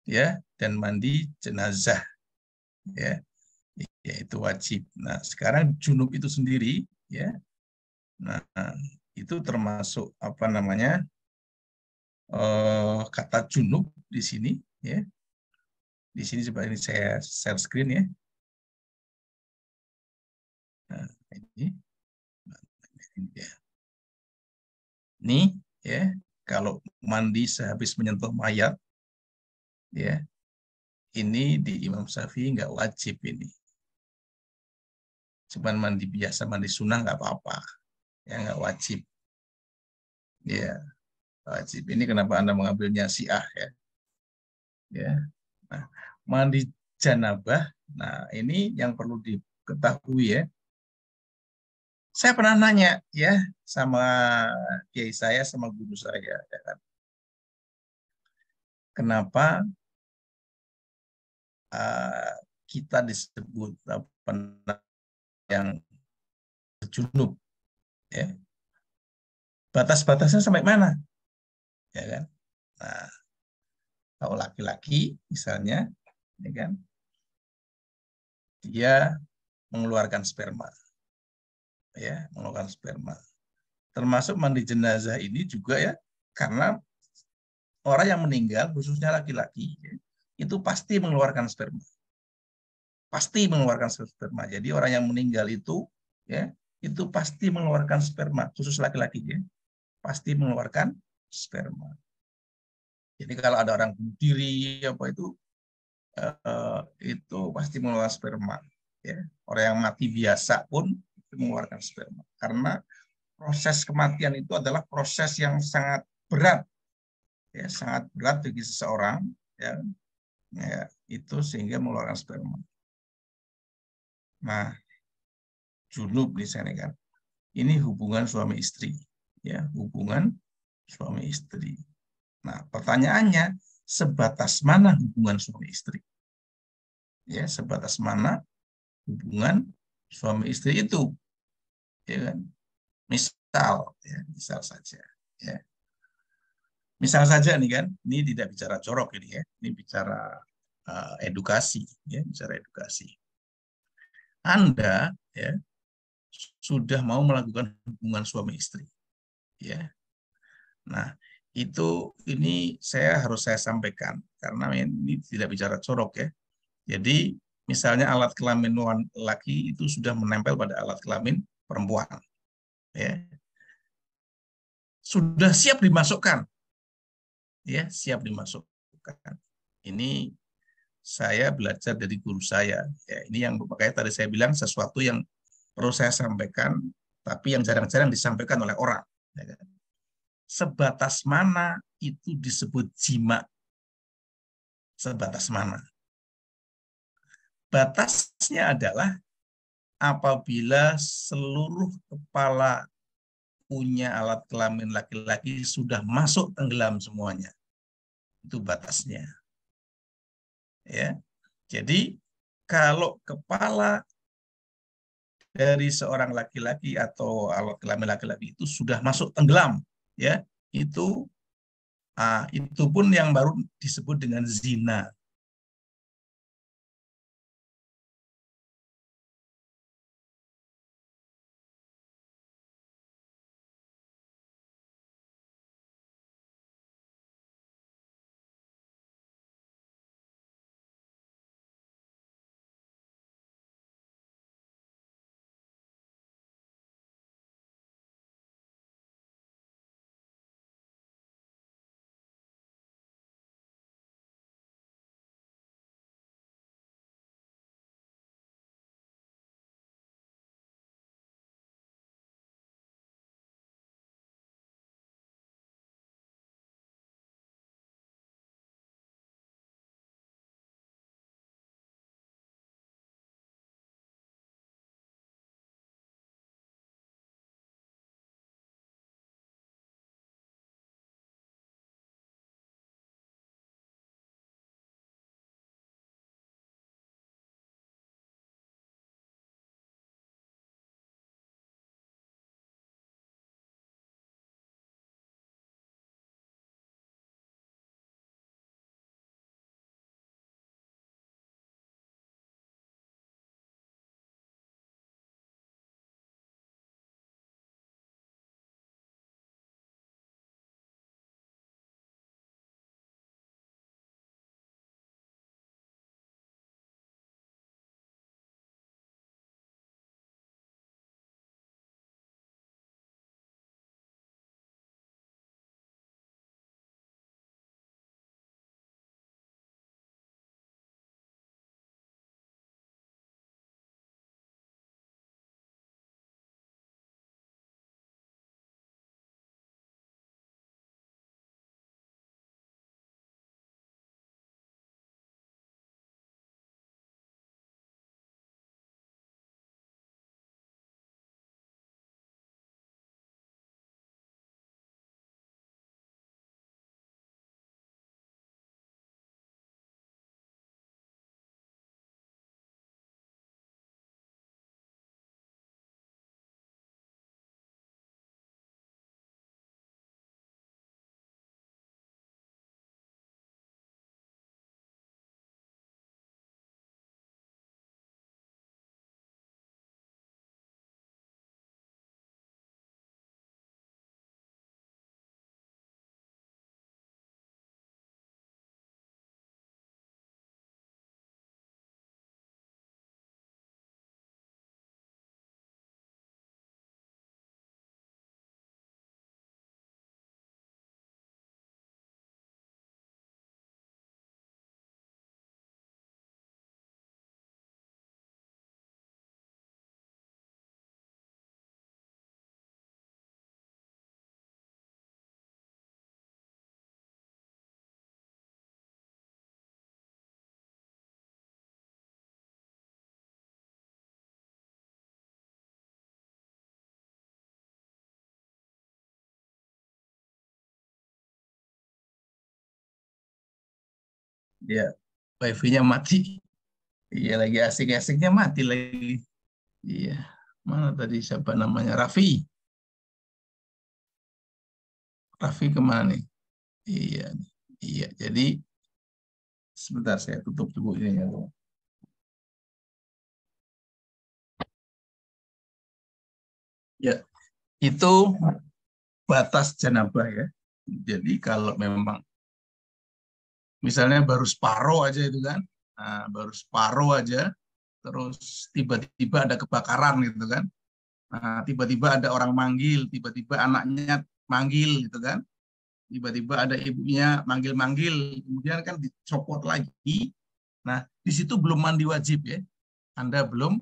ya dan mandi jenazah ya. yaitu wajib. Nah, sekarang junub itu sendiri, ya. Nah, itu termasuk apa namanya kata junub di sini, ya. Di sini coba ini saya share screen ya. Nah, ini ya. Ini ya, kalau mandi sehabis menyentuh mayat, ya, ini di Imam Syafi'i nggak wajib ini. Cuman mandi biasa, mandi sunnah nggak apa-apa, ya nggak wajib. Ya, wajib. Ini kenapa Anda mengambilnya Syiah ya? Ya. Nah, mandi janabah. Nah, ini yang perlu diketahui ya. Saya pernah nanya ya sama kiai saya, sama guru saya, ya kan. Kenapa kita disebut apa yang junub? Ya. Batas-batasnya sampai mana? Ya kan. Nah, kalau laki-laki misalnya, ya kan, dia mengeluarkan sperma, ya, mengeluarkan sperma. Termasuk mandi jenazah ini juga ya, karena orang yang meninggal, khususnya laki-laki, ya, itu pasti mengeluarkan sperma. Pasti mengeluarkan sperma. Jadi orang yang meninggal itu, ya, itu pasti mengeluarkan sperma, khusus laki-laki, ya, pasti mengeluarkan sperma. Jadi kalau ada orang bunuh diri apa itu pasti mengeluarkan sperma. Ya. Orang yang mati biasa pun itu mengeluarkan sperma. Karena proses kematian itu adalah proses yang sangat berat, ya, sangat berat bagi seseorang, ya, ya, itu sehingga mengeluarkan sperma. Nah, junub misalnya kan, ini hubungan suami istri, ya, hubungan suami istri. Nah, pertanyaannya, sebatas mana hubungan suami istri? Ya, sebatas mana hubungan suami istri itu? Ya kan? Misal, ya, misal saja, ya. Misal saja nih kan, ini tidak bicara jorok ini ya, ini bicara edukasi, ya, bicara edukasi. Anda ya sudah mau melakukan hubungan suami istri, ya. Nah, ini saya sampaikan karena ini tidak bicara jorok ya. Jadi misalnya alat kelamin laki itu sudah menempel pada alat kelamin perempuan, ya. Sudah siap dimasukkan, ya, siap dimasukkan. Ini saya belajar dari guru saya. Ya, ini yang makanya tadi saya bilang sesuatu yang perlu saya sampaikan, tapi yang jarang-jarang disampaikan oleh orang. Ya kan? Sebatas mana itu disebut jima? Sebatas mana? Batasnya adalah apabila seluruh kepala punya alat kelamin laki-laki sudah masuk tenggelam semuanya. Itu batasnya. Ya. Jadi kalau kepala dari seorang laki-laki atau alat kelamin laki-laki itu sudah masuk tenggelam, ya, itu pun yang baru disebut dengan zina. Ya, wifi-nya mati. Iya, lagi asik-asiknya mati lagi. Iya. Mana tadi siapa namanya? Raffi. Raffi kemana nih? Iya, nih. Iya. Jadi sebentar saya tutup dulu ini ya. Ya, itu batas janabah ya. Jadi kalau memang misalnya baru separuh aja itu kan, nah, baru separuh aja, terus tiba-tiba ada kebakaran gitu kan, nah, tiba-tiba ada orang manggil, tiba-tiba anaknya manggil gitu kan, tiba-tiba ada ibunya manggil-manggil, kemudian kan dicopot lagi. Nah, di situ belum mandi wajib ya, Anda belum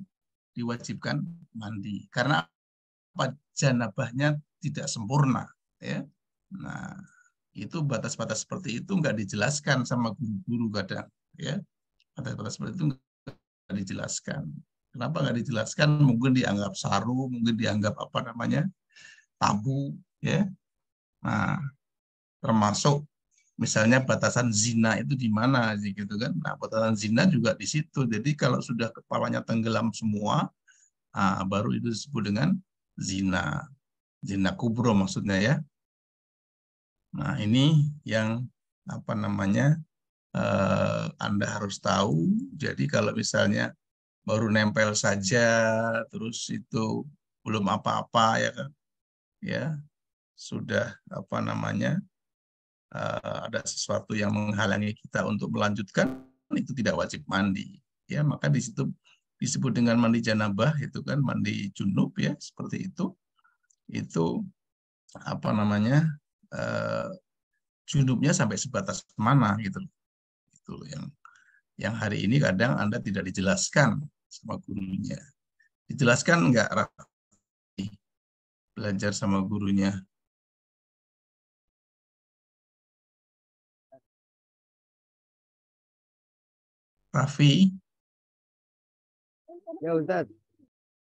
diwajibkan mandi karena apa, janabahnya tidak sempurna ya. Nah, itu batas-batas seperti itu nggak dijelaskan sama guru-guru kadang ya, batas-batas seperti itu nggak dijelaskan. Kenapa nggak dijelaskan? Mungkin dianggap saru, mungkin dianggap apa namanya, tabu ya. Nah, termasuk misalnya batasan zina itu di mana sih gitu kan. Nah, batasan zina juga di situ. Jadi kalau sudah kepalanya tenggelam semua, baru itu disebut dengan zina. Zina kubro maksudnya ya. Nah, ini yang apa namanya, Anda harus tahu. Jadi kalau misalnya baru nempel saja, terus itu belum apa-apa ya kan, ya sudah apa namanya, ada sesuatu yang menghalangi kita untuk melanjutkan, itu tidak wajib mandi. Ya, maka di situ disebut dengan mandi janabah itu kan, mandi junub ya, seperti itu. Itu apa namanya, junubnya sampai sebatas mana gitu. Itu yang hari ini kadang Anda tidak dijelaskan sama gurunya. Dijelaskan enggak, Raffi, belajar sama gurunya? Raffi, Ya Ustaz.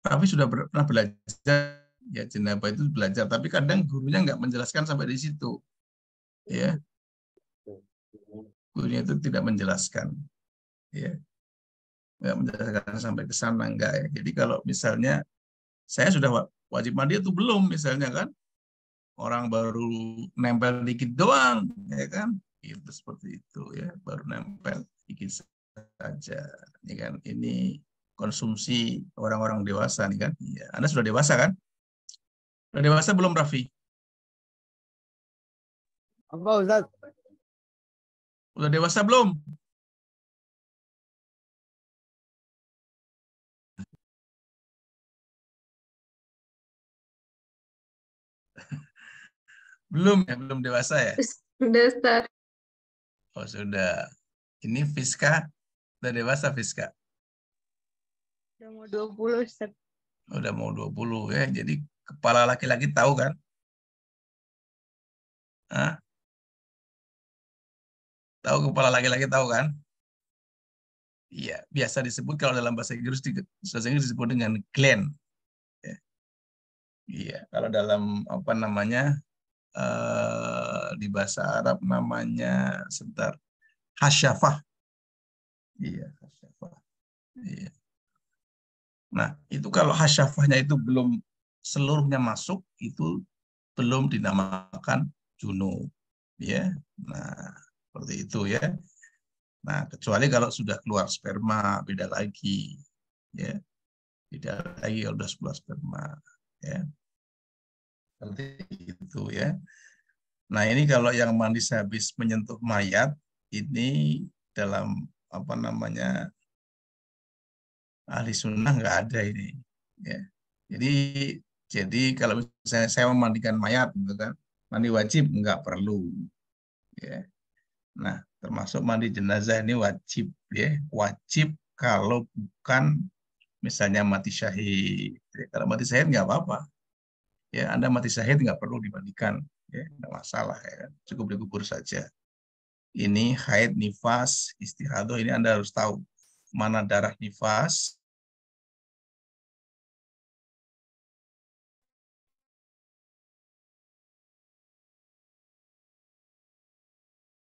Raffi sudah pernah belajar ya jenabah itu belajar, tapi kadang gurunya nggak menjelaskan sampai di situ, ya. Gurunya itu tidak menjelaskan, ya, nggak menjelaskan sampai ke sana enggak ya. Jadi kalau misalnya saya sudah wajib mandi itu belum, misalnya kan, orang baru nempel dikit doang, ya kan, itu seperti itu ya, baru nempel dikit saja, ini kan, ini konsumsi orang-orang dewasa nih kan, ya. Anda sudah dewasa kan? Sudah dewasa belum, Raffi? Apa Ustaz? Udah dewasa belum? Belum ya, belum dewasa ya? Sudah, Ustaz. Oh, sudah. Ini Fiska, udah dewasa Fiska? Udah mau 20, Ustaz. Udah mau 20 ya. Jadi kepala laki-laki tahu kan? Hah? Tahu kepala laki-laki tahu kan? Iya, biasa disebut kalau dalam bahasa Inggris disebut dengan gland. Ya. Iya, kalau dalam apa namanya, di bahasa Arab namanya sebentar, hasyafah. Iya, hasyafah. Iya. Nah, itu kalau hasyafahnya itu belum seluruhnya masuk, itu belum dinamakan junub. Ya, nah seperti itu ya. Nah, kecuali kalau sudah keluar sperma, beda lagi. Ya, beda lagi kalau sudah keluar sperma. Ya, seperti itu ya. Nah, ini kalau yang mandi habis menyentuh mayat, ini dalam apa namanya, ahli sunnah nggak ada ini. Ya. Jadi kalau misalnya saya memandikan mayat, gitu kan, mandi wajib nggak perlu. Ya. Nah, termasuk mandi jenazah ini wajib, ya, wajib kalau bukan misalnya mati syahid. Ya, kalau mati syahid nggak apa-apa. Ya, Anda mati syahid nggak perlu dimandikan, ya, nggak masalah ya, cukup dikubur saja. Ini haid, nifas, istihadah, ini Anda harus tahu mana darah nifas,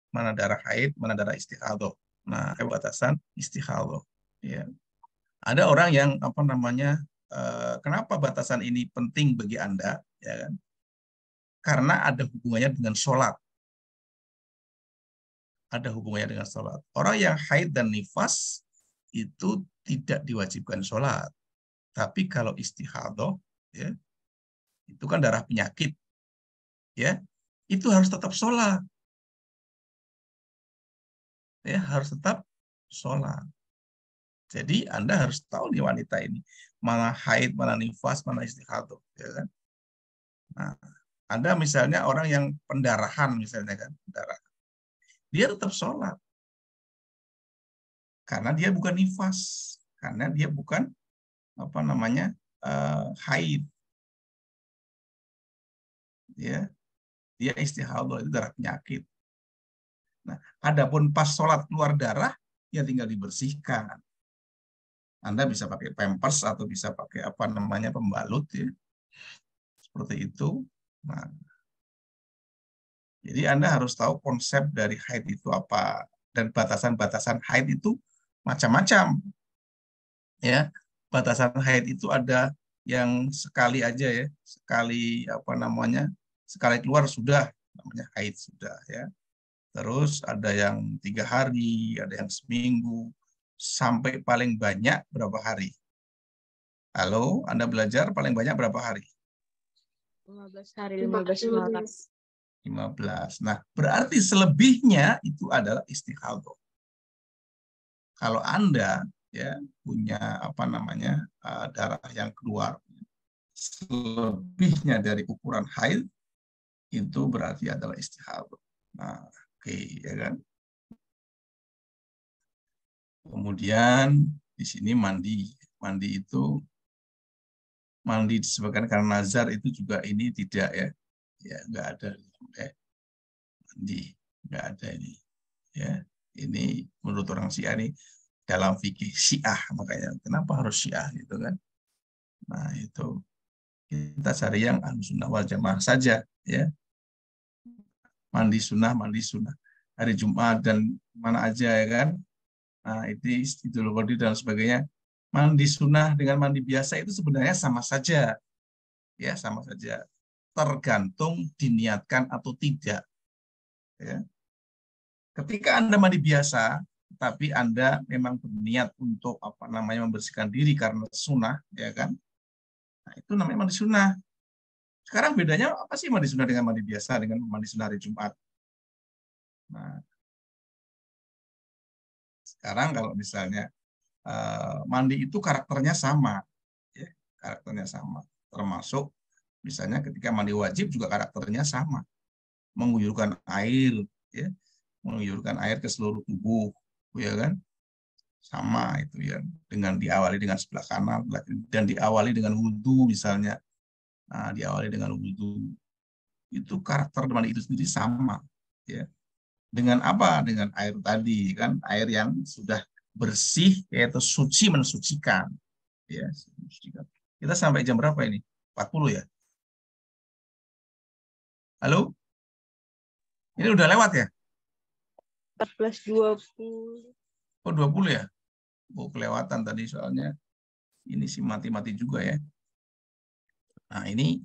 mana darah haid, mana darah istihadah. Nah, batasan istikhadah. Ya. Ada orang yang apa namanya, kenapa batasan ini penting bagi Anda? Ya kan? Karena ada hubungannya dengan sholat. Ada hubungannya dengan sholat. Orang yang haid dan nifas itu tidak diwajibkan sholat. Tapi kalau istikhadah, ya, itu kan darah penyakit, ya, itu harus tetap sholat. Ya, harus tetap sholat. Jadi Anda harus tahu nih wanita ini, mana haid, mana nifas, mana istikhadah, ya kan? Nah, ada misalnya orang yang pendarahan misalnya kan, pendarahan. Dia tetap sholat. Karena dia bukan nifas, karena dia bukan apa namanya, haid. Ya, dia istikhadah, itu darah penyakit. Nah, adapun pas sholat keluar darah, ya tinggal dibersihkan. Anda bisa pakai pampers atau bisa pakai apa namanya, pembalut, ya. Seperti itu. Nah, jadi Anda harus tahu konsep dari haid itu apa, dan batasan-batasan haid itu macam-macam. Ya, batasan haid itu ada yang sekali aja, ya, sekali apa namanya, sekali keluar sudah namanya haid sudah, ya. Terus ada yang 3 hari, ada yang seminggu, sampai paling banyak berapa hari? Halo, Anda belajar paling banyak berapa hari? 15 hari, 15 malam. 15. Nah, berarti selebihnya itu adalah istikhadah. Kalau Anda, ya, punya apa namanya, darah yang keluar selebihnya dari ukuran haid, itu berarti adalah istikhadah. Nah, oke, ya kan? Kemudian di sini mandi. Mandi itu, mandi disebabkan karena nazar itu juga ini tidak, ya. Ya, nggak ada. Mandi, nggak ada ini. Ya, ini menurut orang Syiah ini dalam fikih Syiah, makanya kenapa harus Syiah gitu kan? Nah, itu kita cari yang Ahlussunnah wal Jamaah saja, ya. Mandi sunnah hari Jumat dan mana aja, ya kan? Nah, itu Idul Fitri dan sebagainya. Mandi sunnah dengan mandi biasa itu sebenarnya sama saja, ya, sama saja. Tergantung diniatkan atau tidak, ya. Ketika Anda mandi biasa, tapi Anda memang berniat untuk apa namanya, membersihkan diri karena sunnah, ya kan? Nah, itu namanya mandi sunnah. Sekarang bedanya apa sih mandi sunnah dengan mandi biasa dengan mandi sunnah hari Jumat? Nah, sekarang kalau misalnya mandi itu karakternya sama, ya, karakternya sama. Termasuk misalnya ketika mandi wajib juga karakternya sama, mengguyurkan air, ya, mengguyurkan air ke seluruh tubuh, ya kan? Sama itu, ya, dengan diawali dengan sebelah kanan dan diawali dengan wudhu misalnya. Nah, diawali dengan wudhu, itu karakter mandi itu sendiri sama, ya. Dengan apa? Dengan air tadi kan, air yang sudah bersih, yaitu suci, mensucikan, ya, mensucikan. Kita sampai jam berapa ini? 40 ya? Halo? Ini udah lewat ya? 14.20. Oh, 20 ya? Oh, kelewatan tadi soalnya. Ini sih mati-mati juga, ya. Nah, ini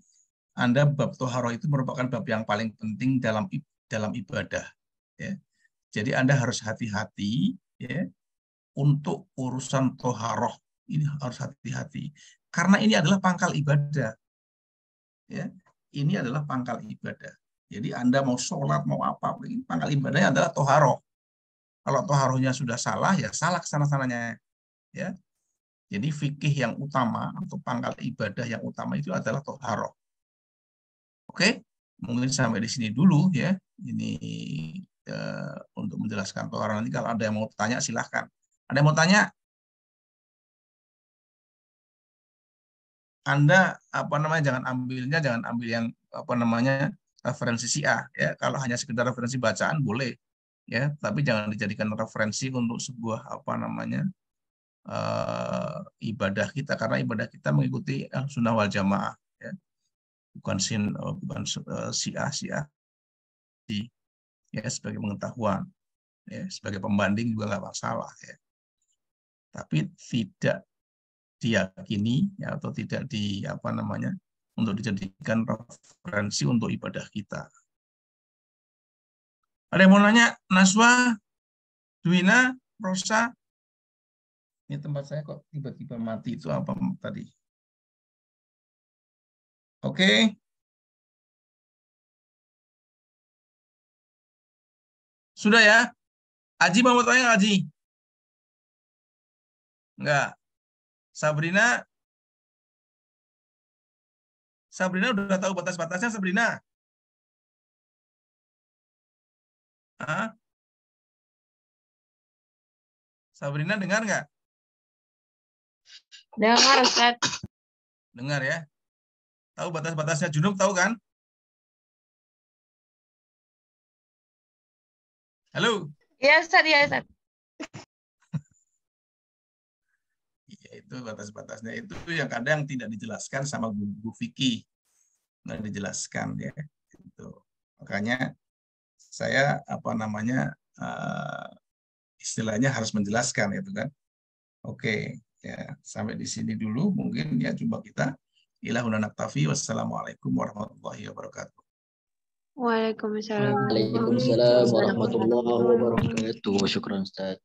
Anda bab toharoh itu merupakan bab yang paling penting dalam ibadah, ya. Jadi Anda harus hati-hati, ya, untuk urusan toharoh. Ini harus hati-hati. Karena ini adalah pangkal ibadah. Ya, ini adalah pangkal ibadah. Jadi Anda mau sholat, mau apa, pangkal ibadahnya adalah toharoh. Kalau toharohnya sudah salah, ya salah kesana-sananya. Ya. Jadi fikih yang utama atau pangkal ibadah yang utama itu adalah toharoh. Oke, mungkin sampai di sini dulu, ya. Ini untuk menjelaskan toharoh. Nanti kalau ada yang mau tanya, silahkan. Ada yang mau tanya? Anda apa namanya, jangan ambil yang apa namanya, referensi Syiah, ya. Kalau hanya sekedar referensi bacaan boleh, ya, tapi jangan dijadikan referensi untuk sebuah apa namanya, ibadah kita, karena ibadah kita mengikuti Ahlussunnah wal Jamaah, ya. Bukan Syiah, ya, sebagai pengetahuan. ya, sebagai pembanding juga nggak masalah ya. Tapi tidak diyakini ya, atau tidak untuk dijadikan referensi untuk ibadah kita. Ada yang mau nanya? Naswa, Duwina, Rosa? Ini tempat saya kok tiba-tiba mati, itu apa tadi? Oke. Sudah ya? Aji mau tanya nggak, Aji? Enggak. Sabrina udah tahu batas-batasnya, Sabrina? Hah? Sabrina dengar nggak? Dengar, Ustaz. Dengar ya. Tahu batas-batasnya junub, tahu kan? Halo? Iya, Ustaz. Iya, Ustaz. Ya, itu batas-batasnya itu yang kadang tidak dijelaskan sama guru fikih. Nggak dijelaskan ya. Itu. Makanya saya istilahnya harus menjelaskan itu kan. Oke, ya sampai di sini dulu mungkin ya, jumpa kita. Ilahuna naktafi. Wassalamualaikum warahmatullahi wabarakatuh. Waalaikumsalam. Waalaikumsalam warahmatullahi wabarakatuh. Syukran, Ustaz.